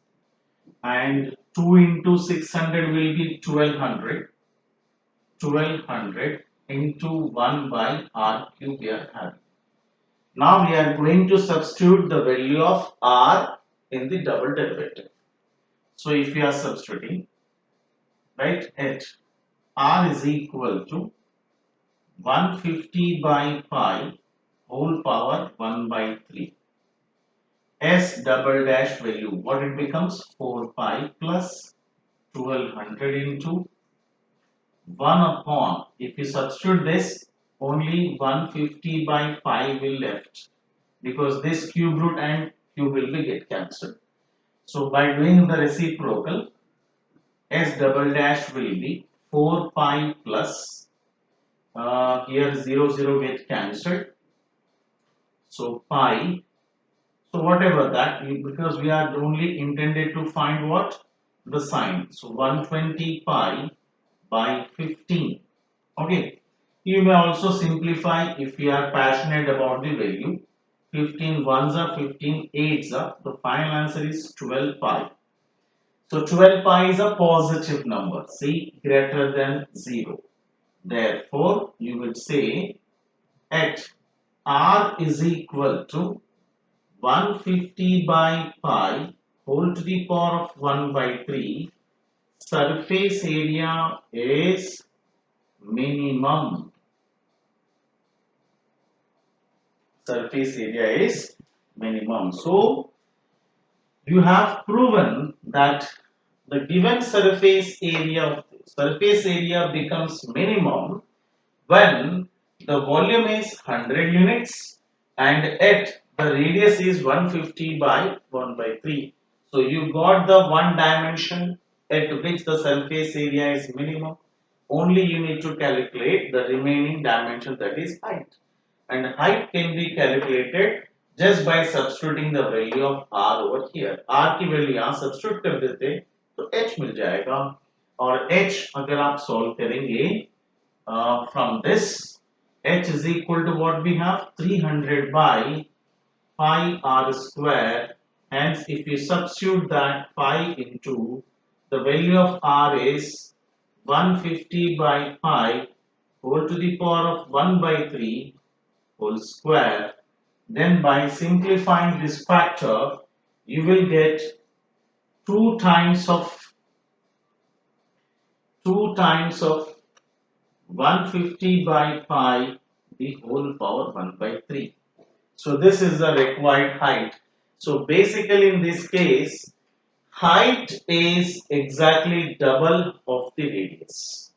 and 2 into 600 will be 1200, 1200 into 1 by r cube we are having. Now we are going to substitute the value of r in the double derivative. So if we are substituting, right, at r is equal to 150 by pi whole power 1 by 3. S double dash value, what it becomes? 4 pi plus 1200 into 1 upon, if you substitute this, only 150 by pi will left, because this cube root and cube will be get cancelled. So by doing the reciprocal, S double dash will be 4 pi plus, here 0 get cancelled, so pi. So whatever that, because we are only intended to find what? The sign. So 120 pi by 15. Okay. You may also simplify if you are passionate about the value. 15 ones are 15 eights are. The final answer is 12 pi. So 12 pi is a positive number. See, greater than 0. Therefore, you would say at r is equal to 150 by pi whole to the power of 1 by 3, surface area is minimum. Surface area is minimum. So you have proven that the given surface area becomes minimum when the volume is 100 units and at the radius is 150 by 1 by 3. So you got the one dimension at which the surface area is minimum. Only you need to calculate the remaining dimension, that is height. And height can be calculated just by substituting the value of r over here. R की value यहाँ substitute कर देते तो h मिल जाएगा. और h अगर आप solve करेंगे from this, h is equal to what we have 300 by pi r square. Hence if you substitute that pi into the value of r is 150 by pi whole to the power of 1 by 3 whole square. Then by simplifying this factor you will get 2 times of 150 by pi the whole power 1 by 3. So this is the required height. So basically in this case, height is exactly double of the radius.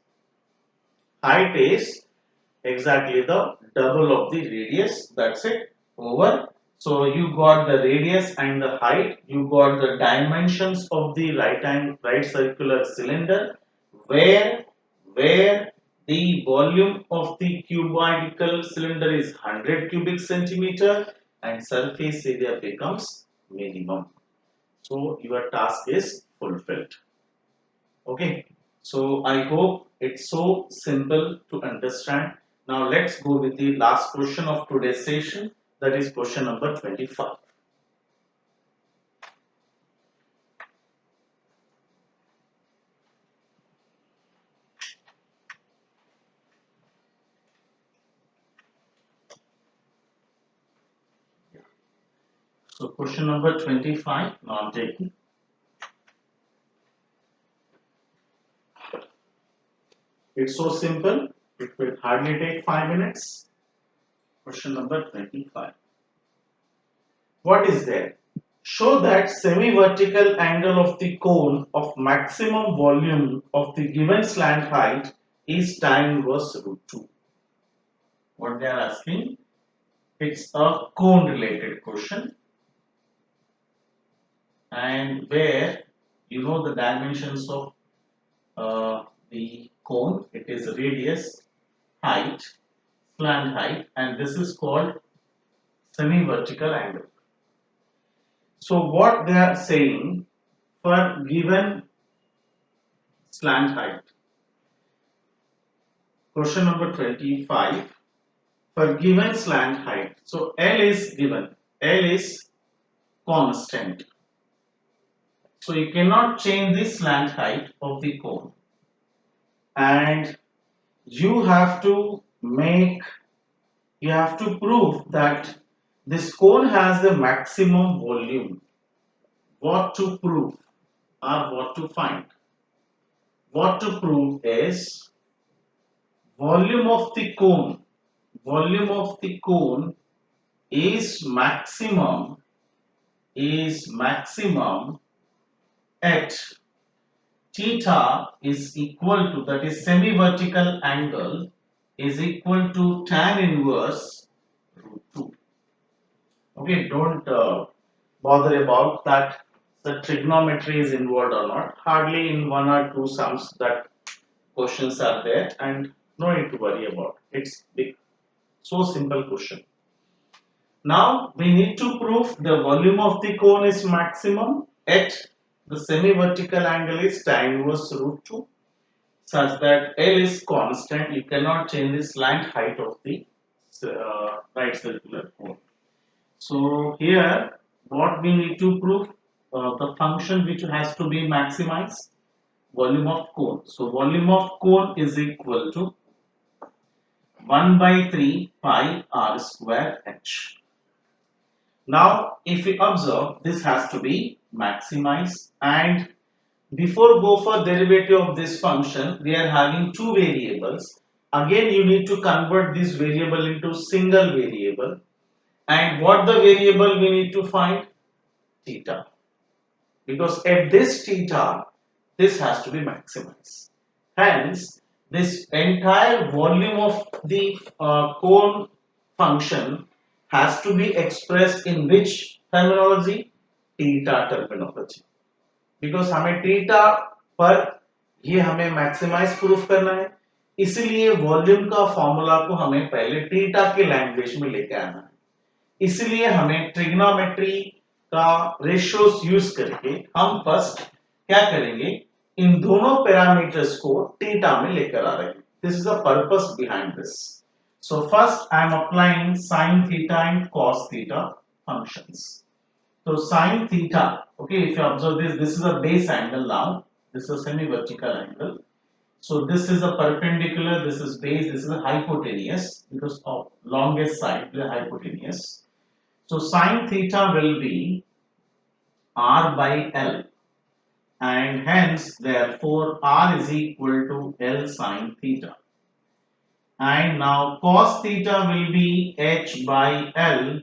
Height is exactly the double of the radius. That's it. Over. So you got the radius and the height. You got the dimensions of the right circular cylinder, where the volume of the cuboidal cylinder is 100 cubic centimeter and surface area becomes minimum. So your task is fulfilled. Okay. So I hope it's so simple to understand. Now let's go with the last question of today's session, that is question number 25. So question number 25, now I'm taking. It's so simple, it will hardly take 5 minutes. Question number 25. What is there? Show that semi-vertical angle of the cone of maximum volume of the given slant height is tan inverse root 2. What they are asking? It's a cone related question, and where you know the dimensions of the cone. It is radius, height, slant height, and this is called semi-vertical angle. So what they are saying, for given slant height, question number 25, for given slant height, so L is given, L is constant, so you cannot change the slant height of the cone, and you have to prove that this cone has the maximum volume. What to prove or what to find? What to prove is volume of the cone is maximum at theta is equal to, that is semi-vertical angle is equal to tan inverse root 2. Okay, don't bother about that the trigonometry is involved or not. Hardly in 1 or 2 sums that questions are there, and no need to worry about it. It's big, so simple question. Now we need to prove the volume of the cone is maximum at the semi-vertical angle is tan inverse root 2, such that L is constant. You cannot change the slant height of the right circular cone. So here what we need to prove, the function which has to be maximized, volume of cone. So volume of cone is equal to 1 by 3 pi r square h. Now if we observe, this has to be maximized, and before go for derivative of this function, we are having two variables. Again you need to convert this variable into single variable, and what the variable we need to find? Theta, because at this theta this has to be maximized. Hence this entire volume of the cone function has to be expressed in which terminology? Theta terminology, because हमें theta पर ये हमें maximise proof करना है, इसलिए volume का formula को हमें पहले थीटा के लैंग्वेज में लेके आना है. इसलिए हमें ट्रिग्नोमेट्री का रेशियोस यूज करके हम फर्स्ट क्या करेंगे, इन दोनों पैरामीटर्स को थीटा में लेकर आ रहे हैं. This is the purpose behind this. So first I am applying sin theta and cos theta functions. So sin theta, okay, if you observe this, this is a base angle now. This is a semi-vertical angle. So this is a perpendicular, this is base, this is a hypotenuse because of longest side, the hypotenuse. So sin theta will be R by L, and hence therefore R is equal to L sin theta. And now cos theta will be H by L,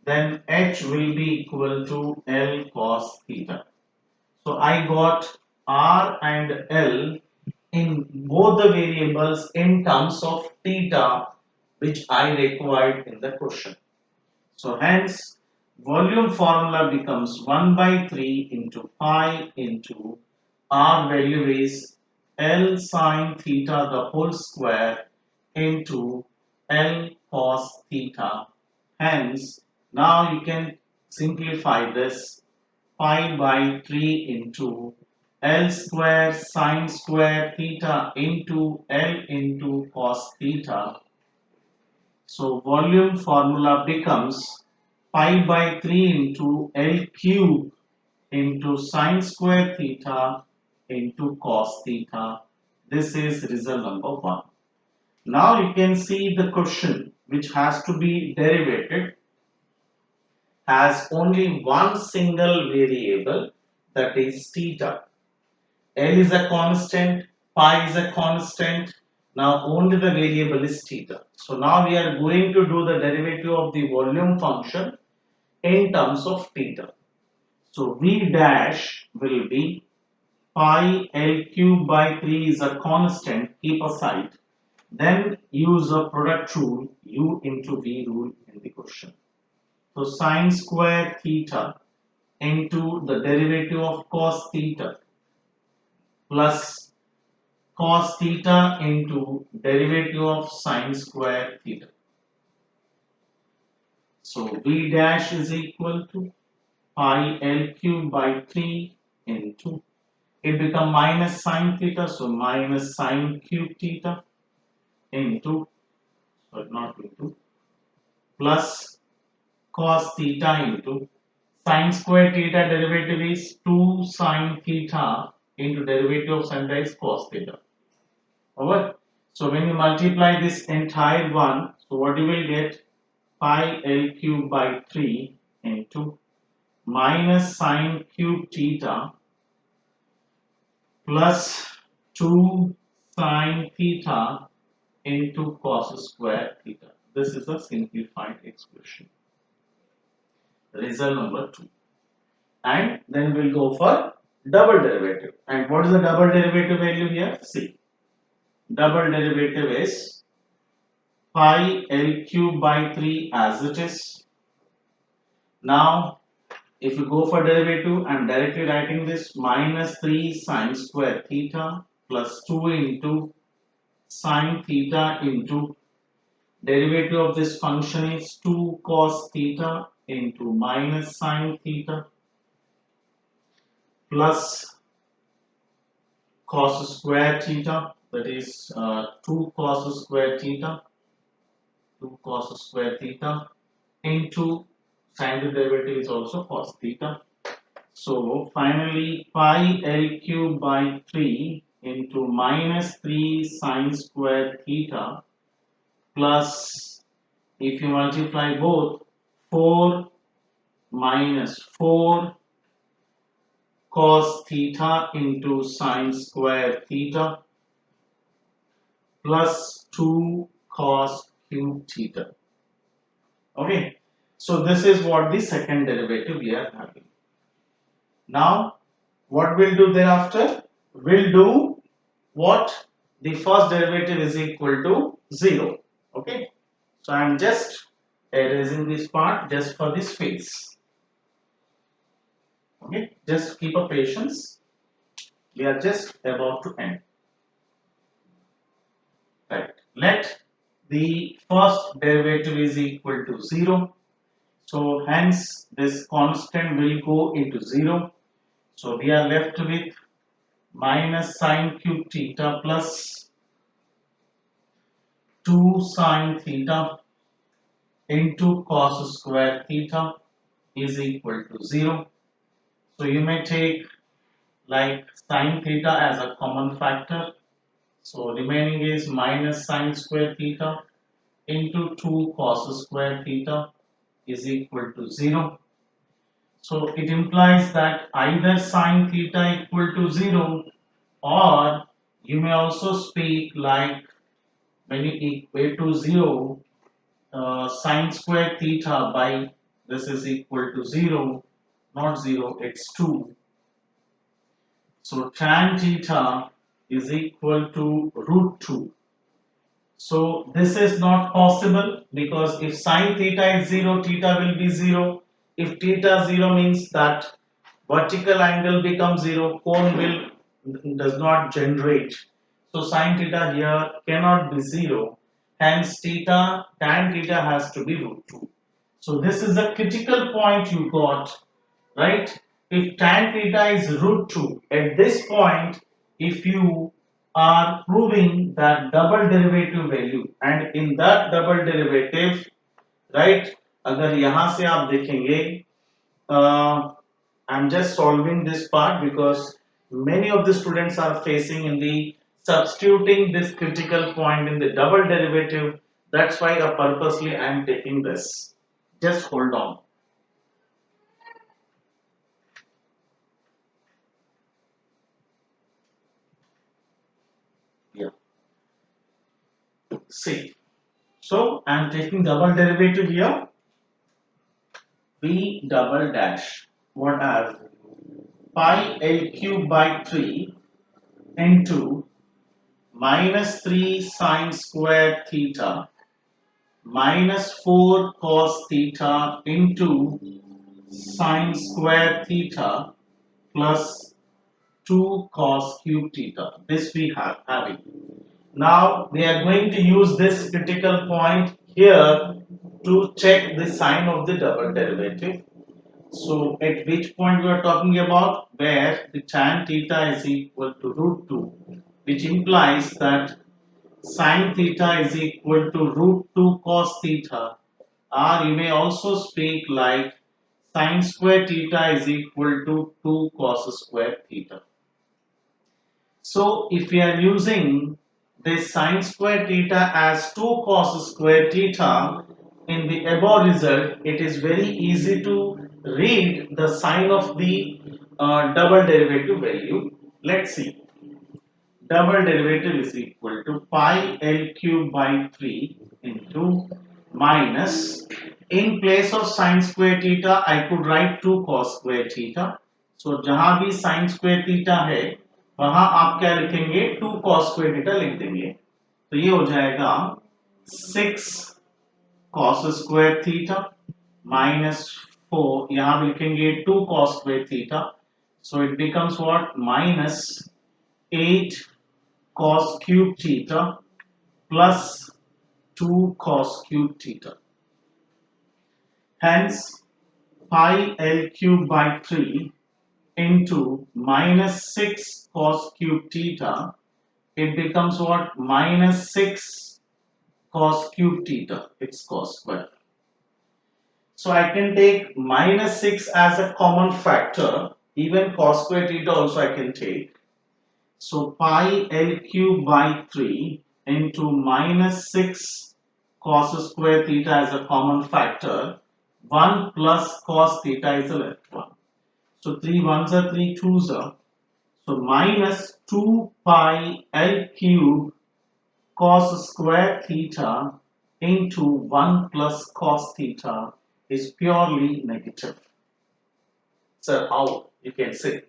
then H will be equal to L cos theta. So I got R and L in both the variables in terms of theta, which I required in the question. So hence volume formula becomes 1 by 3 into pi into R value is L sin theta the whole square into L cos theta. Hence now you can simplify this. Pi by 3 into L square sin square theta into L into cos theta. So volume formula becomes pi by 3 into L cube into sin square theta into cos theta. This is result number 1. Now you can see the question which has to be derivated has only one single variable, that is theta. L is a constant, pi is a constant. Now only the variable is theta. So now we are going to do the derivative of the volume function in terms of theta. So V dash will be pi L cube by 3 is a constant, keep aside. Then use a product rule, U into V rule in the question. So sin square theta into the derivative of cos theta plus cos theta into derivative of sin square theta. So V dash is equal to pi L cube by 3 into, it become minus sin theta, so minus sin cube theta into, but not into, plus cos theta into sin square theta derivative is 2 sin theta into derivative of sin theta is cos theta. Over. So when you multiply this entire one, so what you will get, pi L cube by 3 into minus sin cube theta plus 2 sin theta into cos square theta. This is a simplified expression. Result number 2. And then we'll go for double derivative. And what is the double derivative value here? See, double derivative is pi L cube by 3 as it is. Now if you go for derivative, I am directly writing this minus 3 sin square theta plus 2 into sin theta into derivative of this function is 2 cos theta into minus sin theta plus cos square theta, that is 2 cos square theta, 2 cos square theta into sin the derivative is also cos theta. So finally pi L cube by 3 into minus 3 sin square theta plus, if you multiply both, 4 minus 4 cos theta into sin square theta plus 2 cos cube theta. Okay, so this is what the second derivative we are having. Now what we'll do thereafter? We'll do what? The first derivative is equal to 0. Okay, so I am just erasing this part just for this phase. Okay, just keep a patience. We are just about to end. Right. Let the first derivative is equal to 0. So hence this constant will go into 0. So we are left with minus sine cube theta plus 2 sine theta into cos square theta is equal to 0. So you may take like sine theta as a common factor. So remaining is minus sine square theta into 2 cos square theta is equal to 0. So it implies that either sine theta equal to 0, or you may also speak like when you equate to 0, sine square theta by this is equal to 0, not 0, it's 2. So tan theta is equal to root 2. So this is not possible because if sine theta is 0, theta will be 0. If theta 0 means that vertical angle becomes 0, cone will does not generate. So sine theta here cannot be 0. Hence theta, tan theta has to be root 2. So this is the critical point you got, right? If tan theta is root 2, at this point, if you are proving that double derivative value, and in that double derivative, right, अगर यहाँ से आप देखेंगे, I'm just solving this part because many of the students are facing in the substituting this critical point in the double derivative. That's why purposely I am taking this. Just hold on. Yeah. See. So I am taking double derivative here. B double dash. What as pi L cube by 3 into minus 3 sine square theta minus 4 cos theta into sine square theta plus 2 cos cube theta. This we have having. Now we are going to use this critical point here to check the sign of the double derivative. So at which point we are talking about, where the tan theta is equal to root 2, which implies that sine theta is equal to root 2 cos theta, or you may also speak like sine square theta is equal to 2 cos square theta. So if we are using this sine square theta as 2 cos square theta in the above result, it is very easy to read the sign of the double derivative value. Let's see. Double derivative is equal to pi L cube by 3 into minus, in place of sine square theta I could write 2 cos square theta. So जहां भी sine square theta है वहां आप क्या लिखेंगे, 2 cos square theta लिख देंगे. तो ये हो जाएगा 6 cos square theta minus 4, यहां भी लिखेंगे 2 cos square theta. So it becomes what, minus 8 cos cube theta plus 2 cos cube theta. Hence pi L cube by 3 into minus 6 cos cube theta, it becomes what, minus 6 cos cube theta, it's cos square. So I can take minus 6 as a common factor, even cos square theta also I can take. So pi L cube by 3 into minus 6 cos square theta as a common factor, 1 plus cos theta is the left one. So 3 ones are 3 twos are. So minus 2 pi L cube cos square theta into 1 plus cos theta is purely negative. So how you can say?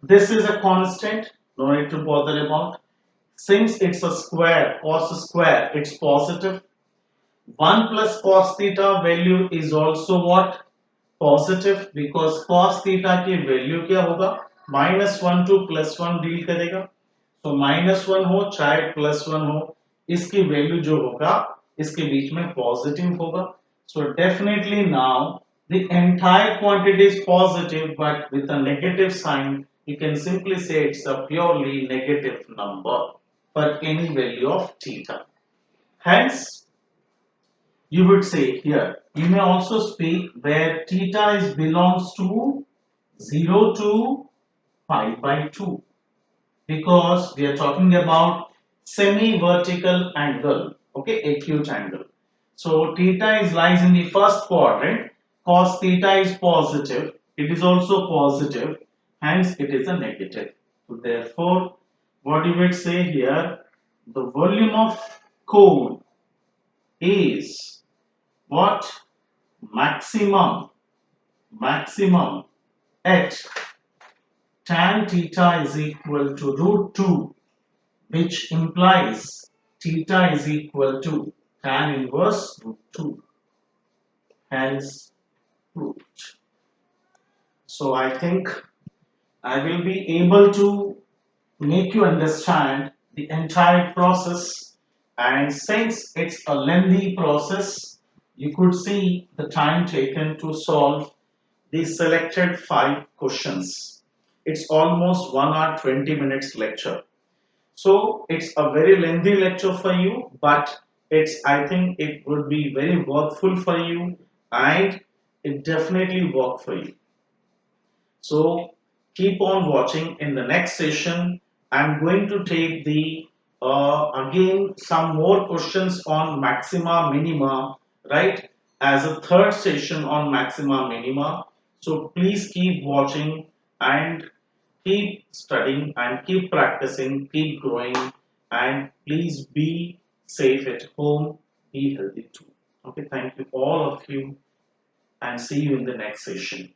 This is a constant, no need to bother about. Since it's a square, cos square, it's positive. 1 plus cos theta value is also what? Positive, because cos theta की value क्या होगा? -1 to +1 deal करेगा. So -1 हो चाहे +1 हो, इसकी value जो होगा इसके बीच में positive होगा. So definitely now the entire quantity is positive but with a negative sign you can simply say it's a purely negative number for any value of theta. Hence, you would say here, you may also speak where theta is belongs to 0 to pi by 2, because we are talking about semi-vertical angle, okay, acute angle. So theta is lies in the first quadrant, cos theta is positive, it is also positive, hence it is a negative. So therefore, what you would say here, the volume of cone is what? Maximum at tan theta is equal to root 2, which implies theta is equal to tan inverse root 2, hence root. So I think I will be able to make you understand the entire process, and since it's a lengthy process, you could see the time taken to solve the selected 5 questions. It's almost 1 hour 20 minutes lecture. So it's a very lengthy lecture for you, but I think it would be very worthful for you, and it definitely work for you. So keep on watching. In the next session, I'm going to take the again some more questions on maxima minima, right? As a third session on maxima minima. So please keep watching and keep studying and keep practicing, keep growing, and please be safe at home, be healthy too. Okay, thank you all of you, and see you in the next session.